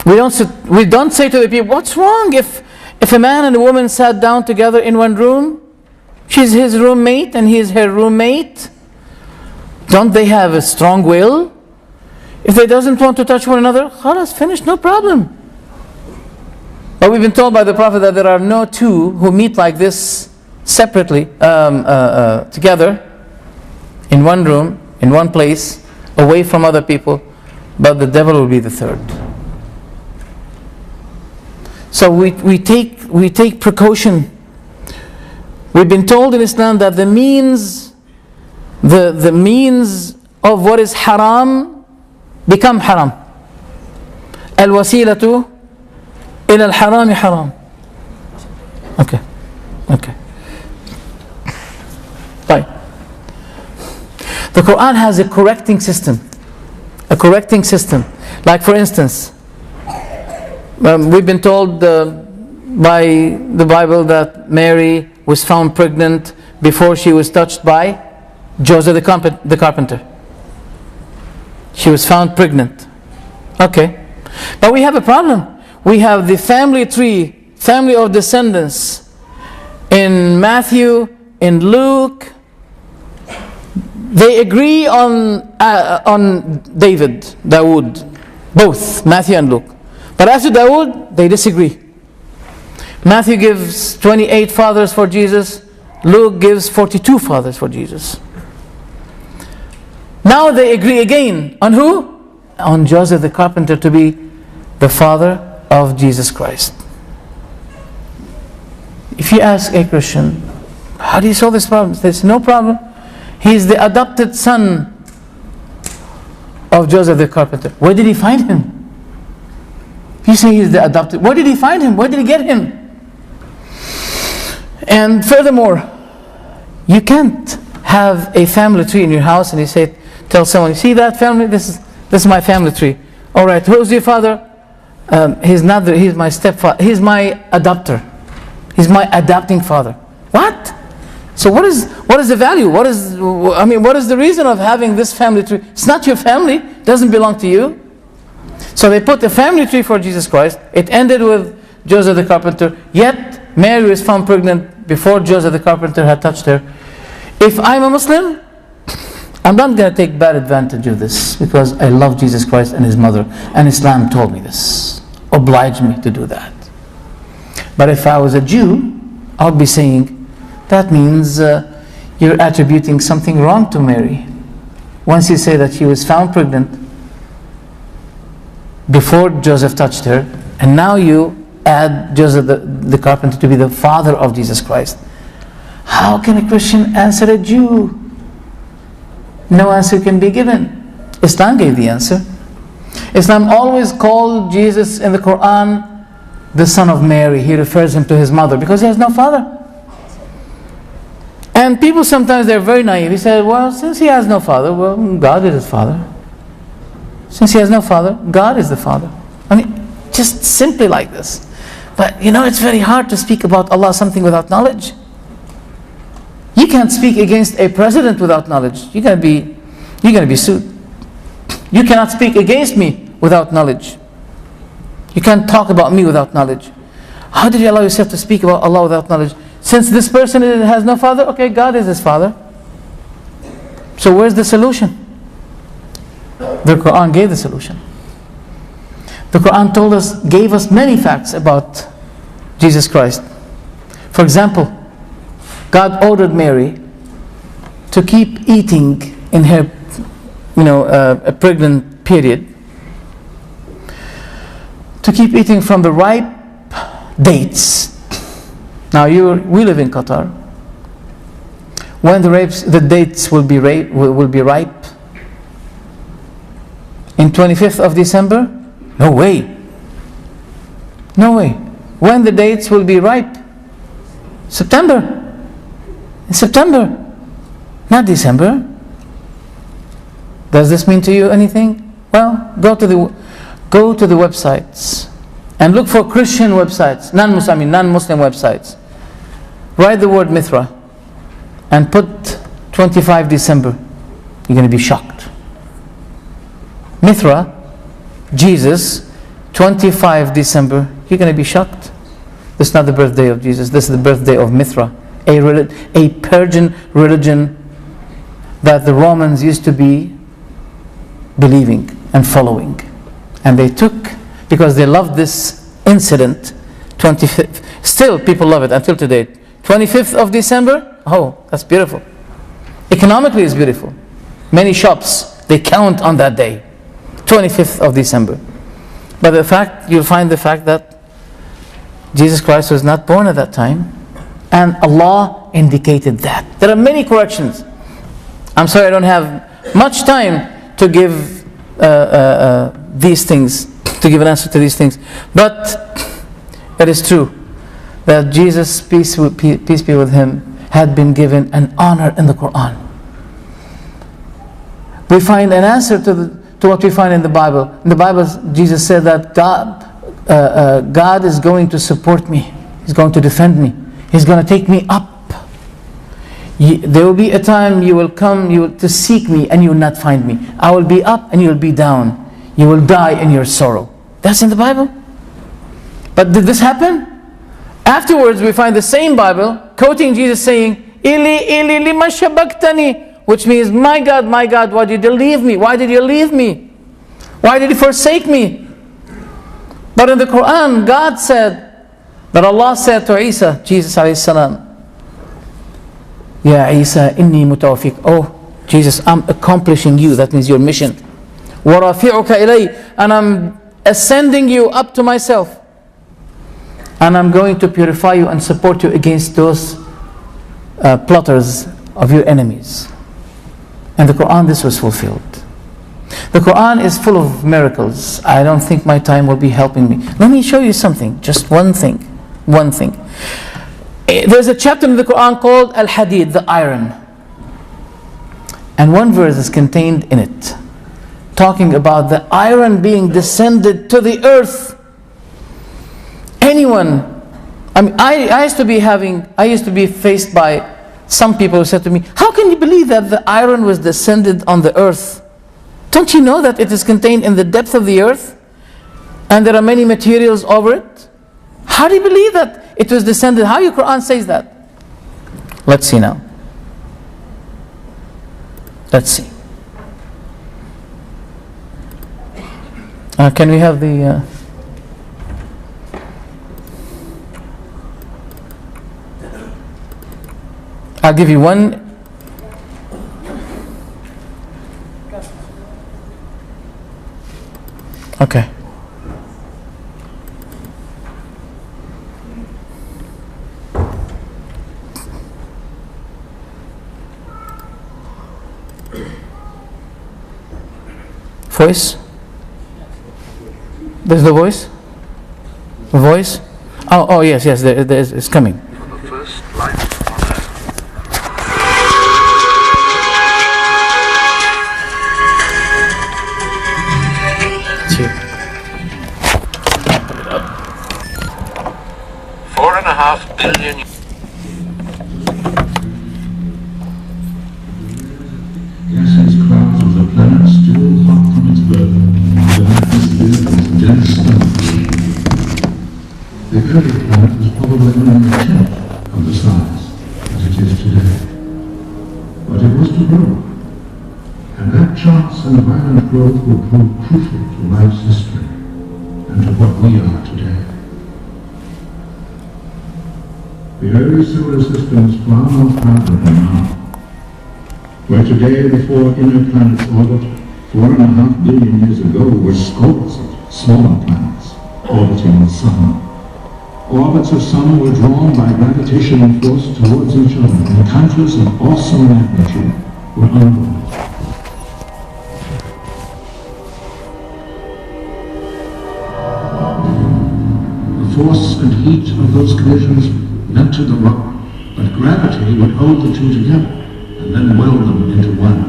We don't say to the people, what's wrong if a man and a woman sat down together in one room? She's his roommate and he is her roommate. Don't they have a strong will? If they doesn't want to touch one another, khalas, finished, no problem. But we've been told by the Prophet that there are no two who meet like this separately, together, in one room, in one place, away from other people, but the devil will be the third. So we take precaution. We've been told in Islam that the means of what is haram become haram. Al-wasilatu ila al-harami haram. Okay. Right. The Quran has a correcting system. Like for instance, we've been told by the Bible that Mary was found pregnant before she was touched by Joseph the carpenter. She was found pregnant. Okay. But we have a problem. We have the family tree, family of descendants in Matthew, in Luke. They agree on Dawood, both Matthew and Luke. But after Dawood, they disagree. Matthew gives 28 fathers for Jesus. Luke gives 42 fathers for Jesus. Now they agree again on who? On Joseph the carpenter to be the father of Jesus Christ. If you ask a Christian, how do you solve this problem? There's no problem. He's the adopted son of Joseph the carpenter. Where did he find him? You say he's the adopted. Where did he find him? Where did he get him? And furthermore, you can't have a family tree in your house and tell someone, you see that family? This is my family tree. All right, who's your father? He's my stepfather. He's my adopter. He's my adopting father. What? So what is the value? What is the reason of having this family tree? It's not your family. It doesn't belong to you. So they put the family tree for Jesus Christ. It ended with Joseph the carpenter. Yet Mary was found pregnant before Joseph the carpenter had touched her. If I'm a Muslim, I'm not going to take bad advantage of this, because I love Jesus Christ and His mother, and Islam told me this, obliged me to do that. But if I was a Jew, I would be saying, that means you're attributing something wrong to Mary. Once you say that she was found pregnant before Joseph touched her, and now you add Joseph the carpenter to be the father of Jesus Christ. How can a Christian answer a Jew? No answer can be given. Islam gave the answer. Islam always called Jesus in the Quran the son of Mary. He refers him to his mother because he has no father. And people sometimes, they're very naive. He said, well, since he has no father, well, God is his father. Since he has no father, God is the father. I mean, just simply like this. But it's very hard to speak about Allah something without knowledge. You can't speak against a president without knowledge. You're going to be sued. You cannot speak against me without knowledge. You can't talk about me without knowledge. How did you allow yourself to speak about Allah without knowledge? Since this person has no father, okay, God is his father. So where's the solution? The Quran gave the solution. The Quran gave us many facts about Jesus Christ. For example, God ordered Mary to keep eating in her, a pregnant period, to keep eating from the ripe dates. Now we live in Qatar. When the dates will be ripe, in 25th of December? No way. No way. When the dates will be ripe? September. In September, not December. Does this mean to you anything? Well, go to the websites and look for Christian websites, non-Muslim websites. Write the word Mithra and put 25 December. You're going to be shocked. Mithra, Jesus, 25 December. You're going to be shocked. This is not the birthday of Jesus. This is the birthday of Mithra, a Persian religion that the Romans used to be believing and following. And they took, because they loved this incident, 25th. Still, people love it until today. 25th of December, oh, that's beautiful. Economically, it's beautiful. Many shops, they count on that day, 25th of December. But you'll find the fact that Jesus Christ was not born at that time, and Allah indicated that. There are many corrections. I'm sorry I don't have much time to give these things, to give an answer to these things. But it is true that Jesus, peace be with him, had been given an honor in the Quran. We find an answer to what we find in the Bible. In the Bible, Jesus said that God is going to support me. He's going to defend me. He's going to take me up. There will be a time you will come to seek me and you will not find me. I will be up and you will be down. You will die in your sorrow. That's in the Bible. But did this happen? Afterwards, we find the same Bible quoting Jesus saying, Ili, Ili, lima shabaktani, which means, my God, why did you leave me? Why did you leave me? Why did you forsake me? But in the Quran, God said, that Allah said to Isa, Jesus alayhi salam, Ya Isa, inni mutawafik. Oh, Jesus, I'm accomplishing you. That means your mission. وَرَافِعُكَ إِلَيْهِ, and I'm ascending you up to myself. And I'm going to purify you and support you against those plotters of your enemies. In the Quran, this was fulfilled. The Quran is full of miracles. I don't think my time will be helping me. Let me show you something. Just one thing. One thing. There's a chapter in the Quran called Al-Hadid, the iron. And one verse is contained in it, talking about the iron being descended to the earth. Anyone, I used to be faced by some people who said to me, how can you believe that the iron was descended on the earth? Don't you know that it is contained in the depth of the earth? And there are many materials over it? How do you believe that it was descended? How your Quran says that? Let's see now. Let's see. Can we have the... I'll give you one Okay. Voice? There's the voice? The voice? Oh, yes, there is, it's coming. The first life on earth. Two. 4.5 billion. Gaseous clouds of the planet still hot from its birth. The atmosphere is dense stuff. The early planet was probably only a tenth of the size as it is today. But it was to grow. And that chance and violent growth will prove crucial to life's history and to what we are today. The early solar system is far more powerful than now. Where today the four inner planets orbit, 4.5 billion years ago were scores of smaller planets orbiting the sun. Orbits of sun were drawn by gravitational force towards each other, and encounters of awesome magnitude were unavoidable. The force and heat of those collisions melted the rock, but gravity would hold the two together and then weld them into one.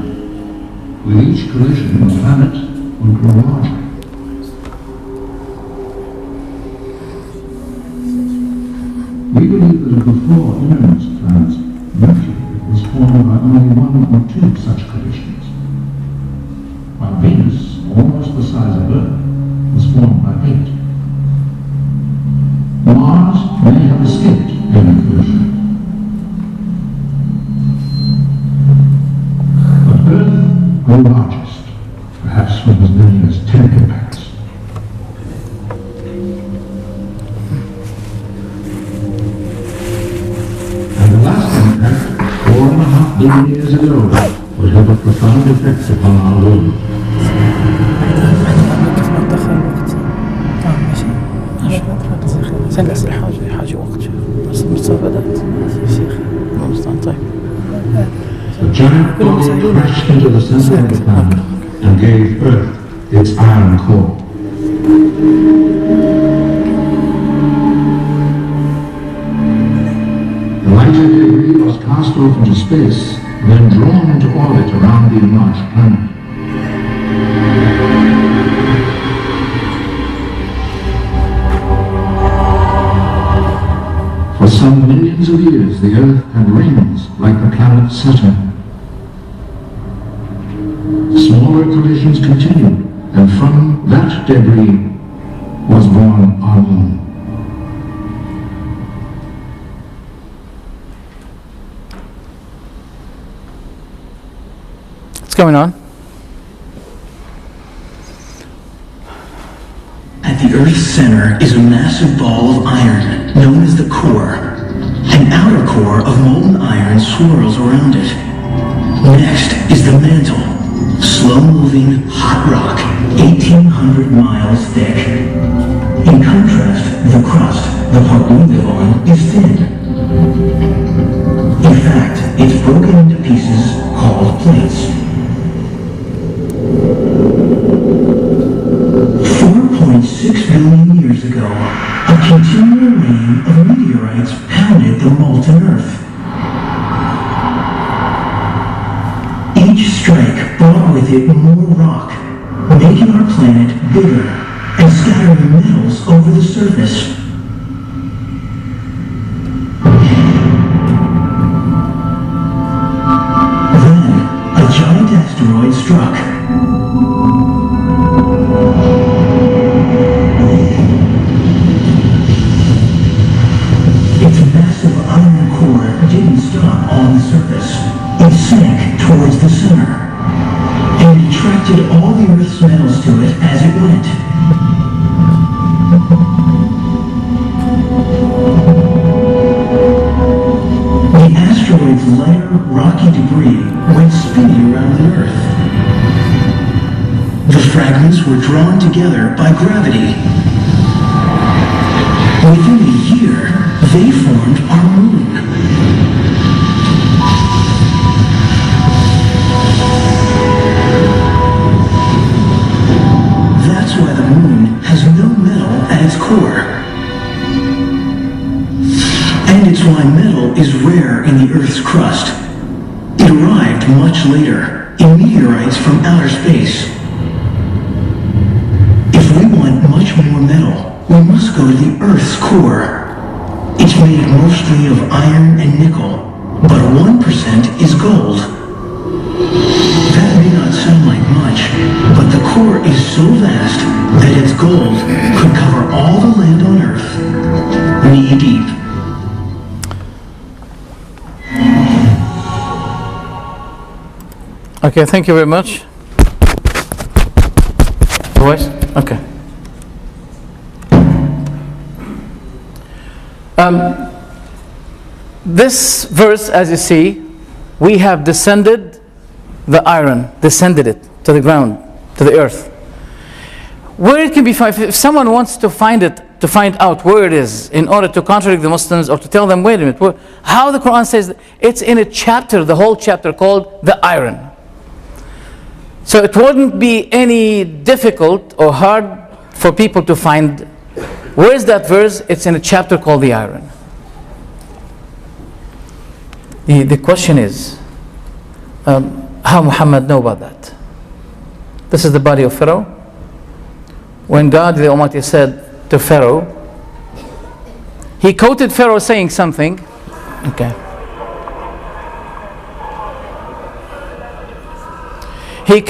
With each collision, the planet would grow larger. We believe that of the four innermost planets, Mercury was formed by only one or two such collisions, while Venus, almost the size of Earth, was formed by 8. Mars may have escaped any collision. But Earth grew largest, perhaps from as many as 10 impacts. And the last impact, 4.5 billion years ago, would have a profound effect upon our world. حاجة وقت مستفادات شيخ طيب. The giant ball crashed into the center of the planet and gave Earth its iron core. The lighter debris was cast off into space, then drawn into orbit around the enlarged planet. For some millions of years, the Earth had rings like the planet Saturn. Smaller collisions continued, and from that debris was born our moon. What's going on? At the Earth's center is a massive ball of iron known as the core. An outer core of molten iron swirls around it. Next is the mantle, slow-moving hot rock, 1,800 miles thick. In contrast, the crust, the part we live on, is thin. In fact, it's broken into pieces called plates. 4.6 billion years ago, a continual rain of meteorites pounded the molten Earth. Each strike brought with it more rock, making our planet bigger and scattering metals over the surface. Then, a giant asteroid struck. Its massive iron core didn't stop on the surface. It sank towards the center, and it attracted all the Earth's metals to it as it went. The asteroid's lighter, rocky debris went spinning around the Earth. The fragments were drawn together by gravity. Within a year, they formed our moon. That's why the moon has no metal at its core. And it's why metal is rare in the Earth's crust. It arrived much later, in meteorites from outer space. If we want much more metal, we must go to the Earth's core. It's made mostly of iron and nickel, but 1% is gold. That may not sound like much, but the core is so vast that its gold could cover all the land on Earth, knee deep. Okay, thank you very much. Voice? Okay. This verse, as you see, we have descended it to the ground, to the earth. Where it can be found, if someone wants to find it, to find out where it is, in order to contradict the Muslims or to tell them, wait a minute, how the Quran says that, it's in a chapter, the whole chapter called the iron. So it wouldn't be any difficult or hard for people to find. Where is that verse? It's in a chapter called the iron. The question is, how Muhammad know about that? This is the body of Pharaoh. When God the Almighty said to Pharaoh, he quoted Pharaoh saying something. Okay. He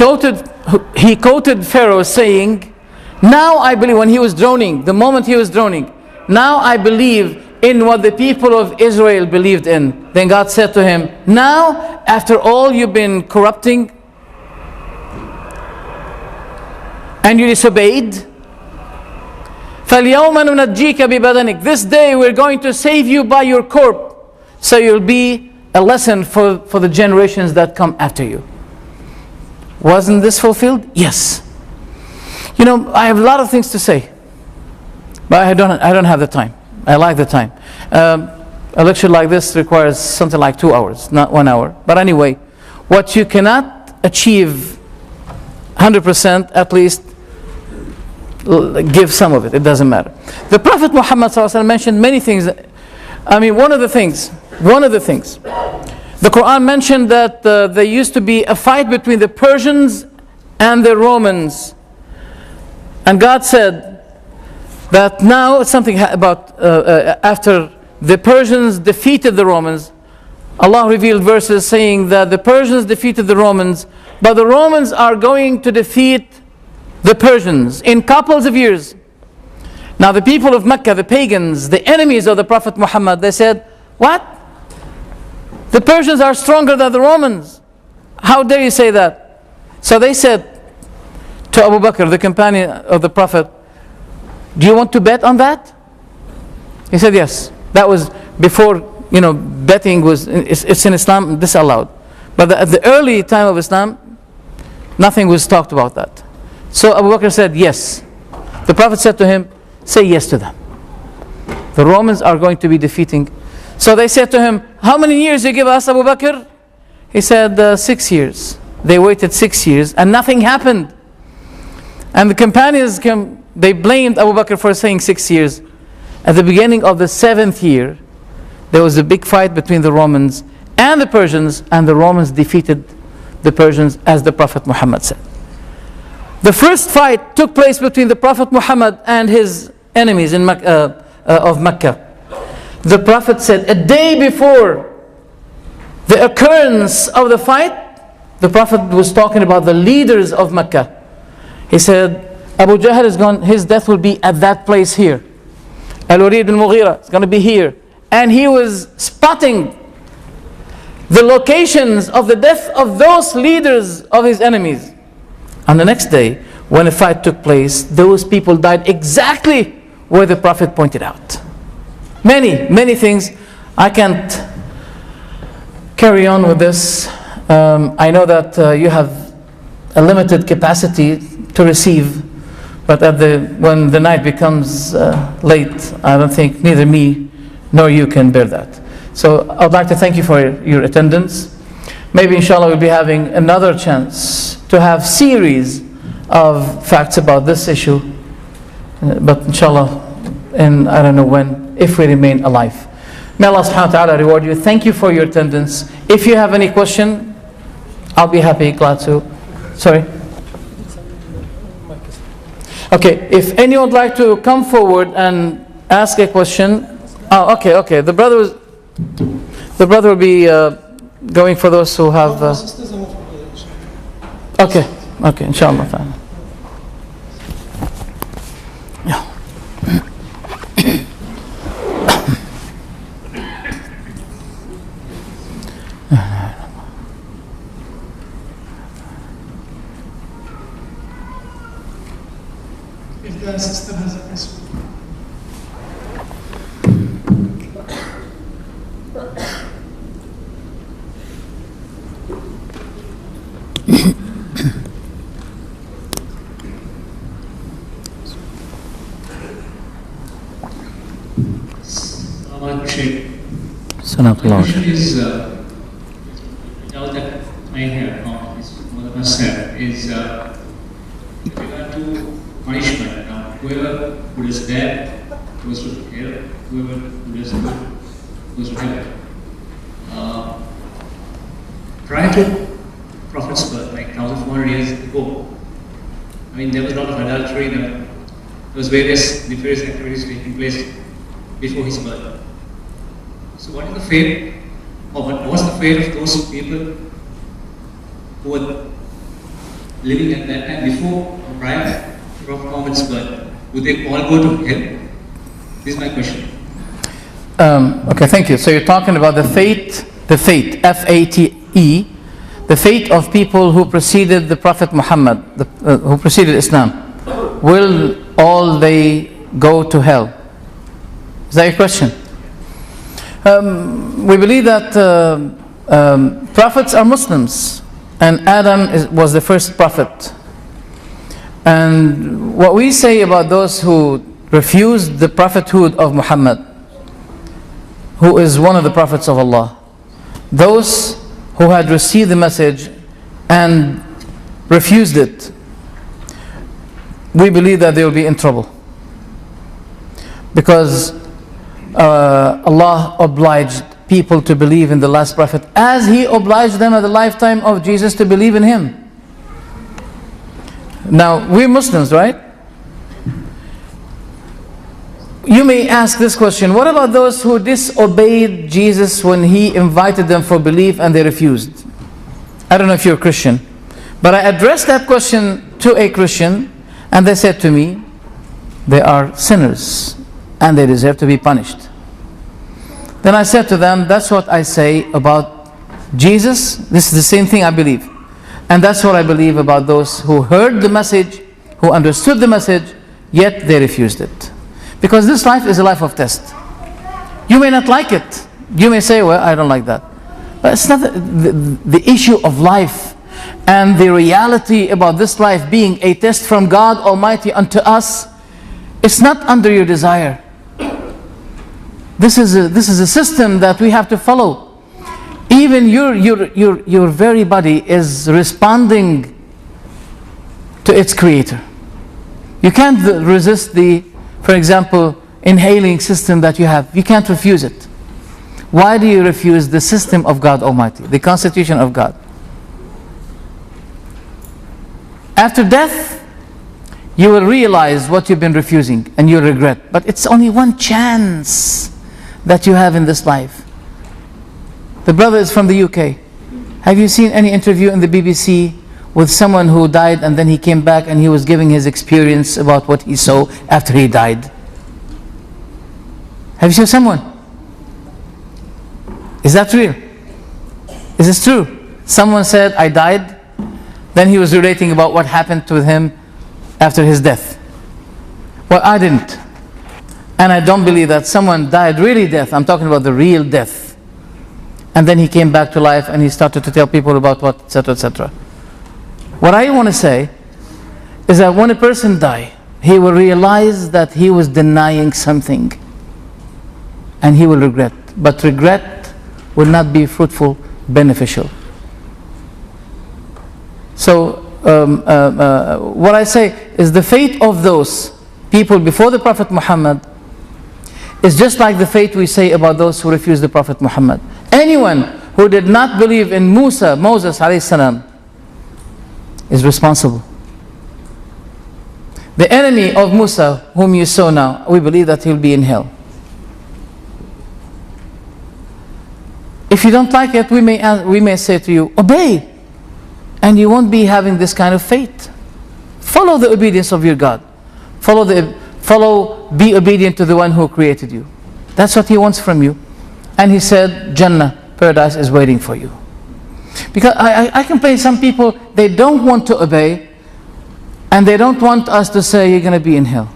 quoted Pharaoh saying, now I believe, when he was droning, the moment he was droning, now I believe in what the people of Israel believed in. Then God said to him, now, after all you've been corrupting and you disobeyed, فَالْيَوْمَ نُنَجِّيكَ بِبَدَنِكَ, this day we're going to save you by your corpse, so you'll be a lesson for the generations that come after you. Wasn't this fulfilled? Yes. You know, I have a lot of things to say, but I don't have the time. I like the time. A lecture like this requires something like 2 hours, not 1 hour. But anyway, what you cannot achieve 100%, at least give some of it. It doesn't matter. The Prophet Muhammad ﷺ mentioned many things. I mean, one of the things, the Quran mentioned that there used to be a fight between the Persians and the Romans. And God said that now something about after the Persians defeated the Romans, Allah revealed verses saying that the Persians defeated the Romans, but the Romans are going to defeat the Persians in couples of years. Now the people of Mecca, the pagans, the enemies of the Prophet Muhammad, they said, what? The Persians are stronger than the Romans. How dare you say that? So they said to Abu Bakr, the companion of the Prophet, do you want to bet on that? He said yes. That was before, betting was, it's in Islam, this allowed. But at the early time of Islam, nothing was talked about that. So Abu Bakr said yes. The Prophet said to him, say yes to them. The Romans are going to be defeating. So they said to him, how many years you give us, Abu Bakr? He said 6 years. They waited 6 years and nothing happened. And the companions came, they blamed Abu Bakr for saying 6 years. At the beginning of the 7th year, there was a big fight between the Romans and the Persians, and the Romans defeated the Persians, as the Prophet Muhammad said. The first fight took place between the Prophet Muhammad and his enemies of Mecca. The Prophet said, a day before the occurrence of the fight, the Prophet was talking about the leaders of Mecca. He said, Abu Jahl is gone, his death will be at that place here. Al-Walid al-Mughira is going to be here. And he was spotting the locations of the death of those leaders of his enemies. On the next day, when a fight took place, those people died exactly where the Prophet pointed out. Many things. I can't carry on with this. I know that you have a limited capacity to receive. But when the night becomes late, I don't think neither me nor you can bear that. So I'd like to thank you for your attendance. Maybe inshallah we'll be having another chance to have series of facts about this issue. But inshallah, and I don't know when, if we remain alive. May Allah subhanahu wa ta'ala reward you. Thank you for your attendance. If you have any question, I'll be happy, glad to. Sorry? Okay, if anyone would like to come forward and ask a question. Oh, okay. The brother will be going for those who have. Okay, inshallah ta'ala. Yeah. If the sister has a question. Sheikh. Sunnah. The question is, doubt that I have from this mother myself is with regard to punishment. Now, whoever who does bad goes to hell, whoever who does good goes to heaven. Prior to Prophet's birth, like 1,400 years ago, I mean, there was a lot of adultery, there was various nefarious activities taking place before his birth. So what is the fate, or what was the fate of those people who were living at that time before or prior to Prophet Muhammad's birth? Would they all go to hell? This is my question. Okay, thank you. So you're talking about the fate, F-A-T-E, the fate of people who preceded the Prophet Muhammad, who preceded Islam. Will all they go to hell? Is that your question? We believe that prophets are Muslims, and Adam was the first prophet. And what we say about those who refused the prophethood of Muhammad, who is one of the prophets of Allah, those who had received the message and refused it, we believe that they will be in trouble. Because Allah obliged people to believe in the last prophet as He obliged them at the lifetime of Jesus to believe in Him. Now, we're Muslims, right? You may ask this question: what about those who disobeyed Jesus when He invited them for belief and they refused? I don't know if you're a Christian, but I addressed that question to a Christian and they said to me, they are sinners and they deserve to be punished. Then I said to them, that's what I say about Jesus. This is the same thing I believe. And that's what I believe about those who heard the message, who understood the message, yet they refused it. Because this life is a life of test. You may not like it. You may say, well, I don't like that. But it's not the issue of life and the reality about this life being a test from God Almighty unto us. It's not under your desire. This is a system that we have to follow. Even your very body is responding to its creator. You can't resist for example, inhaling system that you have. You can't refuse it. Why do you refuse the system of God Almighty, the constitution of God? After death, you will realize what you've been refusing and you'll regret. But it's only one chance that you have in this life. The brother is from the UK. Have you seen any interview in the BBC with someone who died and then he came back and he was giving his experience about what he saw after he died? Have you seen someone? Is that real? Is this true? Someone said, I died. Then he was relating about what happened to him after his death. Well, I didn't. And I don't believe that someone died really death. I'm talking about the real death. And then he came back to life and he started to tell people about what, etc., etc. What I want to say is that when a person dies, he will realize that he was denying something, and he will regret. But regret will not be fruitful, beneficial. So what I say is the fate of those people before the Prophet Muhammad is just like the fate we say about those who refuse the Prophet Muhammad. Anyone who did not believe in Moses alayhi salam, is responsible. The enemy of Musa, whom you saw now, we believe that he'll be in hell. If you don't like it, we may say to you, obey, and you won't be having this kind of fate. Follow the obedience of your God. Be obedient to the one who created you. That's what he wants from you. And he said, Jannah, paradise is waiting for you. Because I complain, some people, they don't want to obey, and they don't want us to say, you're going to be in hell.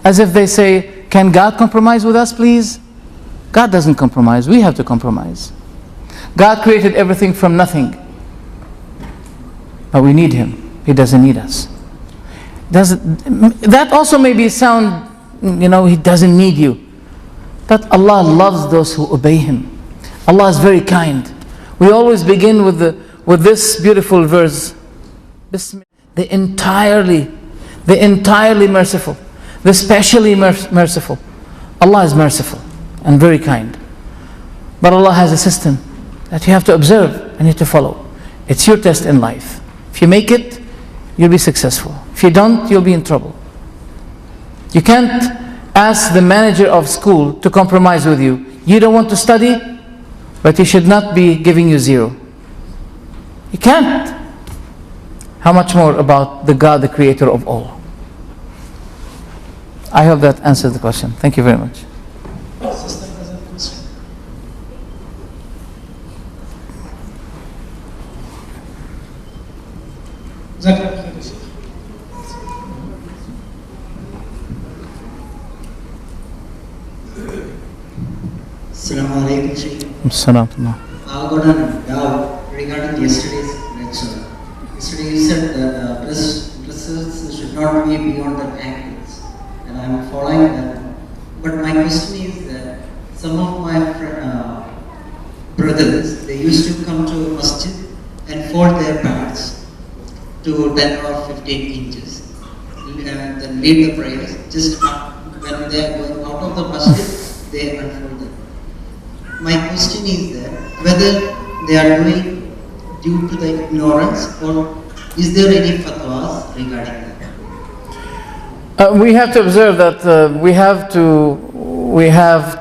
As if they say, can God compromise with us, please? God doesn't compromise. We have to compromise. God created everything from nothing. But we need Him. He doesn't need us. That also maybe sound, He doesn't need you. But Allah loves those who obey Him. Allah is very kind. We always begin with this beautiful verse. The entirely merciful, the specially merciful. Allah is merciful and very kind. But Allah has a system that you have to observe and you have to follow. It's your test in life. If you make it, you'll be successful. If you don't, you'll be in trouble. You can't ask the manager of school to compromise with you. You don't want to study, but he should not be giving you 0. You can't. How much more about the God, the creator of all? I hope that answers the question. Thank you very much. Sister has a question. Assalamu alaikum, Sheikh. Assalamu. I got a doubt regarding yesterday's lecture. Yesterday you said that blessings should not be beyond the ankles, and I am following that. But my question is that some of my brothers, they used to come to masjid and fold their pants to 10 or 15 inches, and then lead the prayers. Just when they are going out of the masjid, they unfold them. My question is that whether they are doing due to the ignorance, or is there any fatwas regarding that? We have to observe that we have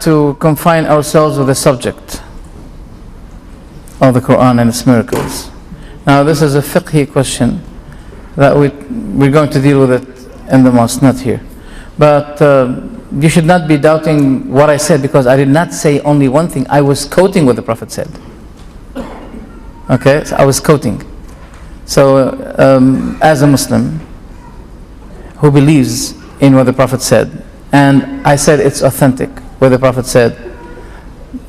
to confine ourselves with the subject of the Quran and its miracles. Now this is a fiqhi question that we're going to deal with it in the mosque, not here. But you should not be doubting what I said, because I did not say only one thing. I was quoting what the Prophet said. Okay, so I was quoting. So as a Muslim who believes in what the Prophet said, and I said it's authentic, where the Prophet said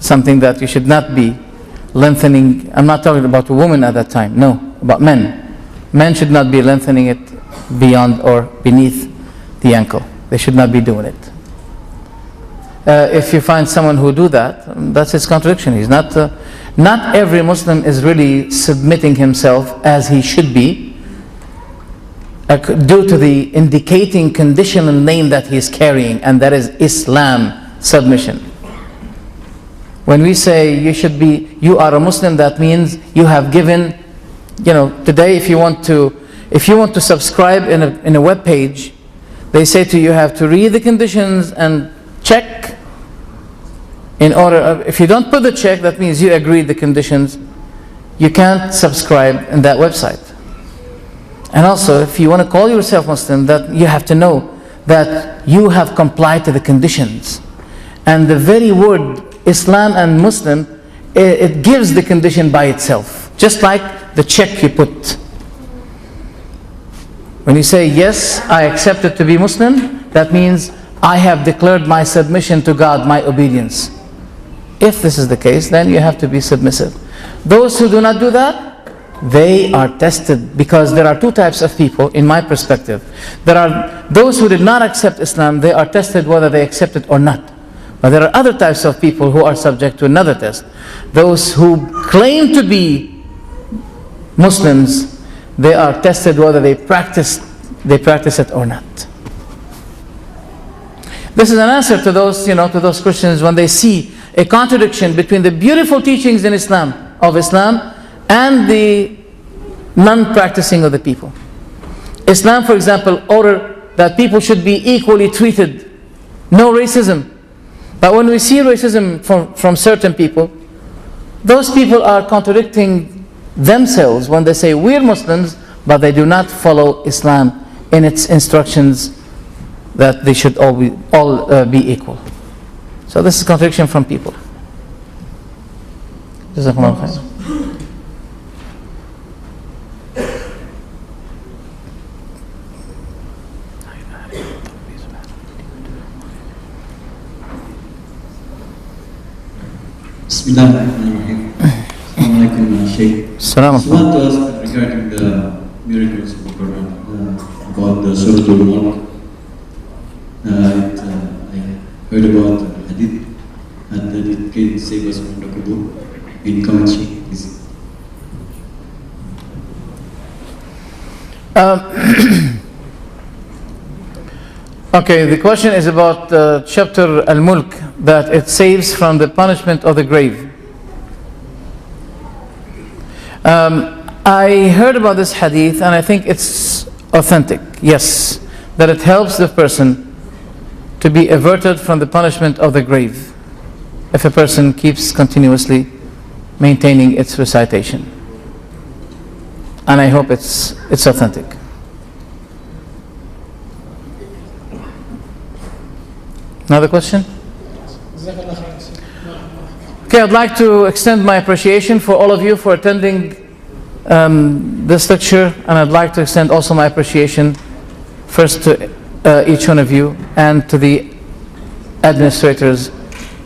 something that you should not be lengthening. I'm not talking about a woman at that time, no, about men. Men should not be lengthening it beyond or beneath the ankle. They should not be doing it. If you find someone who do that, that's his contradiction. He's not. Not every Muslim is really submitting himself as he should be, due to the indicating conditional name that he is carrying, and that is Islam, submission. When we say you are a Muslim, that means you have given. Today, if you want to subscribe in a web page, they say to you, you have to read the conditions and check. In order, if you don't put the check, that means you agreed the conditions. You can't subscribe in that website. And also, if you want to call yourself Muslim, that you have to know that you have complied to the conditions. And the very word Islam and Muslim, it gives the condition by itself, just like the check you put. When you say yes, I accept it to be Muslim, that means I have declared my submission to God, my obedience. If this is the case, then you have to be submissive. Those who do not do that, they are tested, because there are two types of people in my perspective. There are those who did not accept Islam, they are tested whether they accept it or not. But there are other types of people who are subject to another test. Those who claim to be Muslims, they are tested whether they practice it or not. This is an answer to those, to those Christians when they see a contradiction between the beautiful teachings in Islam and the non-practicing of the people. Islam, for example, ordered that people should be equally treated, no racism. But when we see racism from certain people, those people are contradicting themselves when they say we're Muslims, but they do not follow Islam in its instructions that they should all be equal. So this is contradiction from people. Jazakumullah khair. Bismillahirrahmanirrahim. Assalamu alaikum, Sheikh. Salam. I want to ask regarding the miracles of the Quran, about the Surah Al-Mulk. I heard about the hadith, and that it can save us from the kubur in commentary. Okay, the question is about chapter Al-Mulk, that it saves from the punishment of the grave. I heard about this hadith and I think it's authentic, yes, that it helps the person to be averted from the punishment of the grave if a person keeps continuously maintaining its recitation. And I hope it's authentic. Another question? Okay, I'd like to extend my appreciation for all of you for attending this lecture, and I'd like to extend also my appreciation first to each one of you and to the administrators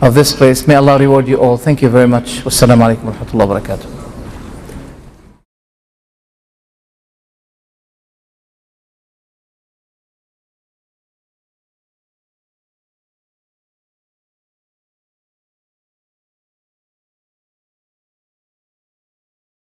of this place. May Allah reward you all. Thank you very much. Wassalamu alaikum wa rahmatullahi wa barakatuh.